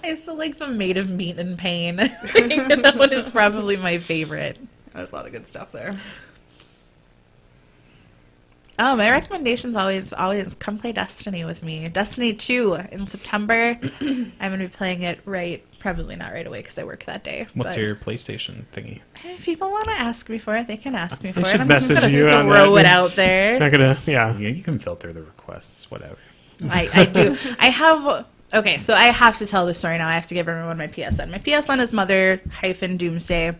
I still like the Made of Meat and Pain. That one is probably my favorite. there's a lot of good stuff there. Oh, my recommendations always come play Destiny with me. Destiny 2 in September. I'm going to be playing it probably not right away because I work that day. What's but your PlayStation thingy? if people want to ask me for it, they can ask me for it. should I'm just going message to you on throw that. it out there. Not gonna, yeah. Yeah, you can filter the requests, whatever. I do. I have. Okay, so I have to tell the story now. I have to give everyone my PSN. My PSN is Mother-Doomsday.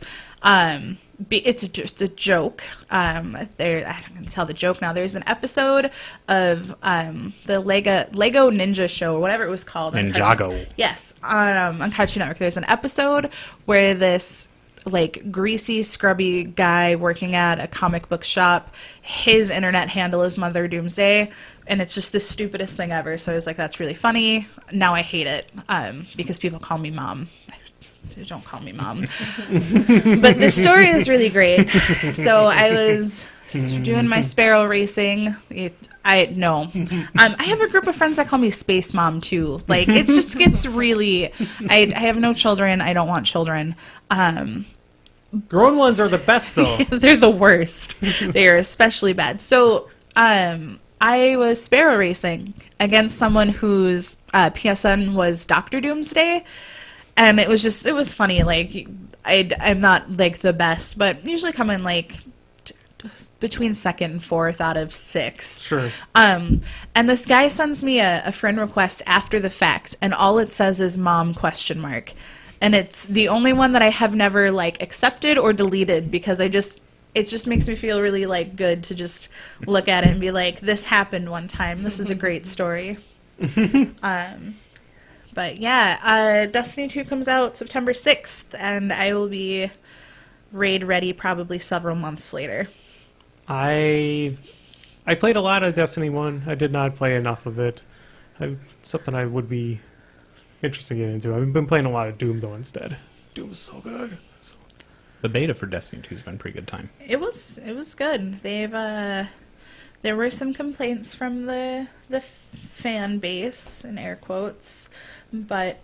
It's a joke. I'm going to tell the joke now. There's an episode of the Lego Ninja Show, or whatever it was called. on Cartoon- Ninjago. Yes, on Cartoon Network. There's an episode where this like greasy, scrubby guy working at a comic book shop, his internet handle is Mother Doomsday, and it's just the stupidest thing ever. So I was like, that's really funny. Now I hate it because people call me mom. Don't call me mom. But the story is really great. So I was doing my sparrow racing. I have a group of friends that call me Space Mom too. Like it just gets really. I have no children. I don't want children. Grown ones are the best, though. They're the worst. They are especially bad. So I was sparrow racing against someone whose PSN was Dr. Doomsday. And it was funny. Like, I'm not, like, the best, but usually come in, like, between second and fourth out of 6. Sure. And this guy sends me a friend request after the fact, and all it says is mom ? And it's the only one that I have never, like, accepted or deleted because it just makes me feel really, like, good to just look at it and be like, this happened one time. This is a great story. But yeah, Destiny 2 comes out September 6th, and I will be raid ready probably several months later. I played a lot of Destiny 1. I did not play enough of it. Something I would be interested in getting into. I've been playing a lot of Doom, though, instead. Doom is so good. The beta for Destiny 2 has been a pretty good time. It was good. There were some complaints from the fan base, in air quotes, but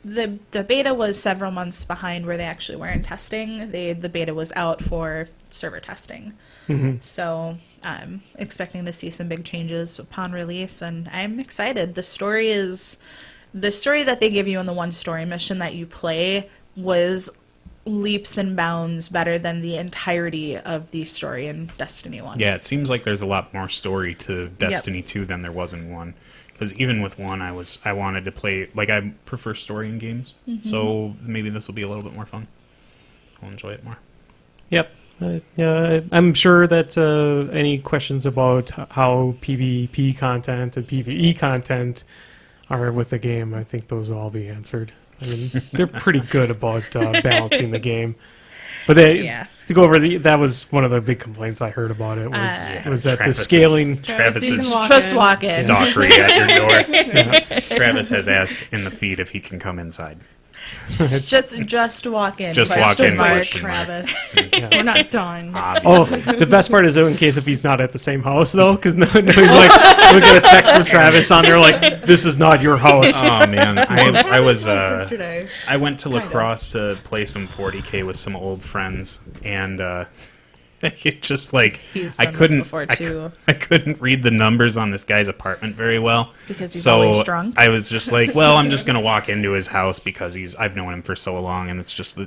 the beta was several months behind where they actually weren't testing. The beta was out for server testing. Mm-hmm. So I'm expecting to see some big changes upon release, and I'm excited. The story that they give you in the one story mission that you play was leaps and bounds better than the entirety of the story in Destiny 1. Yeah, it seems like there's a lot more story to Destiny 2 than there was in 1. Because even with 1, I wanted to play... Like, I prefer story in games. Mm-hmm. So maybe this will be a little bit more fun. I'll enjoy it more. Yep. Yeah, I'm sure that any questions about how PvP content and PvE content are with the game, I think those will all be answered. I mean, they're pretty good about balancing the game. But Yeah. to go over that was one of the big complaints I heard about it was that the Travis's- scaling. Travis you can is walk Just in. walk in. stalkery at your door. Travis has asked in the feed if he can come inside. Just walk in. Just walk Question in, mark. question mark. Travis. We're not done. Oh, Obviously. the best part is in case if he's not at the same house though, because no, he's like, we get a text from Travis on there like, "This is not your house." Oh man, I was yesterday. I went to Kinda. lacrosse to play some 40K with some old friends, and it just like He's I done this couldn't before, I, too. I couldn't read the numbers on this guy's apartment very well. Because he's so always drunk? I was just like, well, I'm just gonna walk into his house because I've known him for so long, and it's just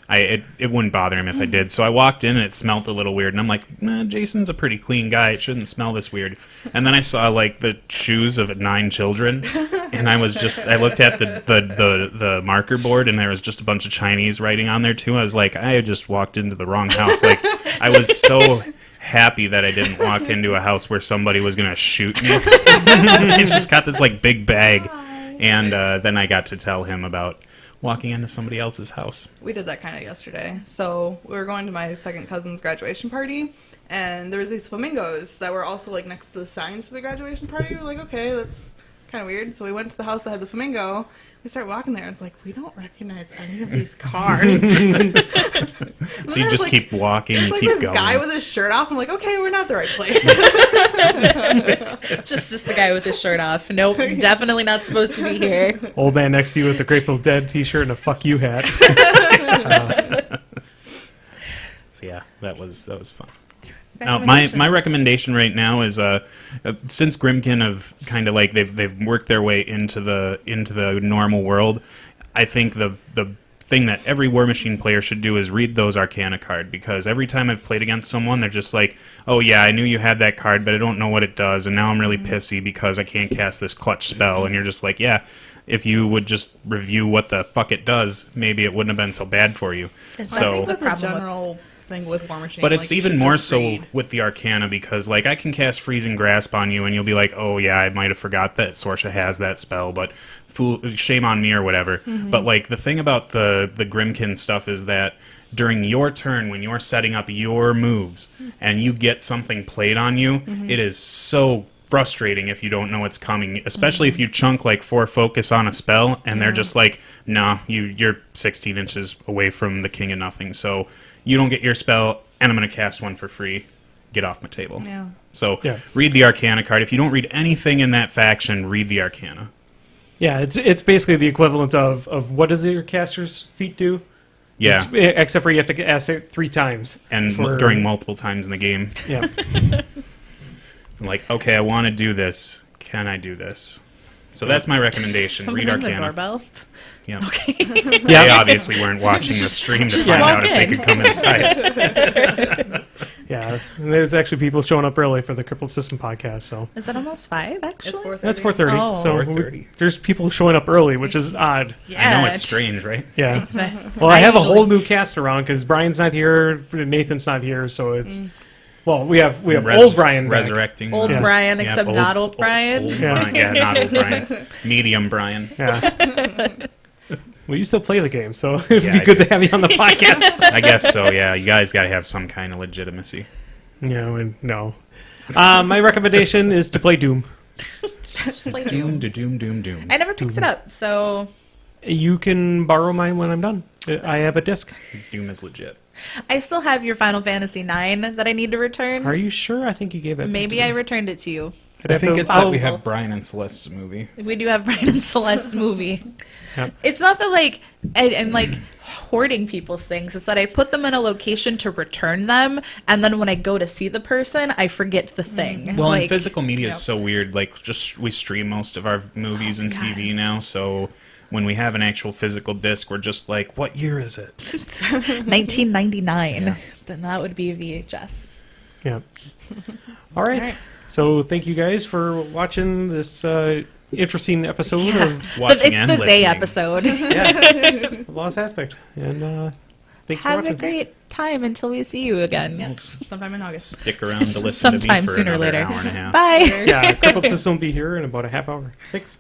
it wouldn't bother him if I did. So I walked in and it smelled a little weird, and I'm like, nah, Jason's a pretty clean guy. It shouldn't smell this weird. And then I saw like the shoes of 9 children, and I looked at the marker board, and there was just a bunch of Chinese writing on there too. I was like, I just walked into the wrong house. Like I was so happy that I didn't walk into a house where somebody was gonna shoot me. I just got this like big bag, and then I got to tell him about walking into somebody else's house. We did that kind of yesterday. So we were going to my second cousin's graduation party, and there was these flamingos that were also like next to the signs for the graduation party. We were like, okay, that's kind of weird. So we went to the house that had the flamingo. We start walking there, and it's like, we don't recognize any of these cars. So you just keep walking, It's you like keep this going. guy with his shirt off. I'm like, okay, we're not the right place. Just the guy with his shirt off. Nope, definitely not supposed to be here. Old man next to you with the Grateful Dead T-shirt and a "fuck you" hat. So yeah, that was fun. Now, my recommendation right now is since Grymkin have kind of like they've worked their way into the normal world. I think the thing that every Warmachine player should do is read those Arcana card, because every time I've played against someone, they're just like, "Oh yeah, I knew you had that card, but I don't know what it does, and now I'm really pissy because I can't cast this clutch spell." And you're just like, "Yeah, if you would just review what the fuck it does, maybe it wouldn't have been so bad for you." It's I So. think that's a problem with- general thing with Warmachine. But like, it's you even should more just so read. with the Arcana, because like I can cast Freezing Grasp on you and you'll be like, oh yeah, I might have forgot that Sorsha has that spell, but shame on me or whatever. But like the thing about the Grymkin stuff is that during your turn, when you're setting up your moves and you get something played on you, it is so frustrating if you don't know it's coming, especially if you chunk like 4 focus on a spell and they're just like, nah, you're 16 inches away from the king of nothing, so you don't get your spell, and I'm going to cast one for free. Get off my table. Yeah. So Yeah. read the Arcana card. If you don't read anything in that faction, read the Arcana. Yeah, it's basically the equivalent of what does your caster's feat do? Yeah, Except for you have to ask it 3 times. and during multiple times in the game. Yeah. Like, okay, I want to do this. Can I do this? So that's my recommendation. Someone Read ring the Arcana. doorbell. Yeah. Okay. They obviously weren't watching the stream to just find walk out if they in. could come inside. Yeah. And there's actually people showing up early for the Crippled System podcast, so Is it almost 5, It's actually? 4:30. that's 4:30. Oh. So 4:30. there's people showing up early, which is odd. I know it's strange, right? Yeah. Well, I have a usually- whole new cast around because Brian's not here, Nathan's not here, so it's well, we have old Brian back. resurrecting Old Yeah. Brian, Yeah, except not old Brian. Old Yeah. Brian. Yeah, not old Brian. Medium Brian. Yeah. Well, you still play the game, so it'd Yeah, be I good do. to have you on the podcast. I guess so. Yeah, you guys got to have some kind of legitimacy. No. My recommendation is to play Doom. Just play Doom, Doom. doom. I never picked it up, so You can borrow mine when I'm done. I have a disc. Doom is legit. I still have your Final Fantasy IX that I need to return. Are you sure? I think you gave it. Maybe I returned it to you. I'd have to- that we possible. have Brian and Celeste's movie. We do have Brian and Celeste's movie. Yep. It's not that like I'm like hoarding people's things. It's that I put them in a location to return them, and then when I go to see the person, I forget the thing. Well, like, and physical media is so weird. Like, just we stream most of our movies and TV now, so when we have an actual physical disc, we're just like, what year is it? 1999. Then that would be a VHS. Yeah. All right. All right. So thank you guys for watching this interesting episode of Watching It's and the listening. they episode. The Lost Aspect. And thanks for Have watching. a great time until we see you again. Yes, sometime in August. Stick around to listen to me Sometime for sooner or another later. hour and a half. Bye. Yeah, Crippled System will be here in about a half hour. Thanks.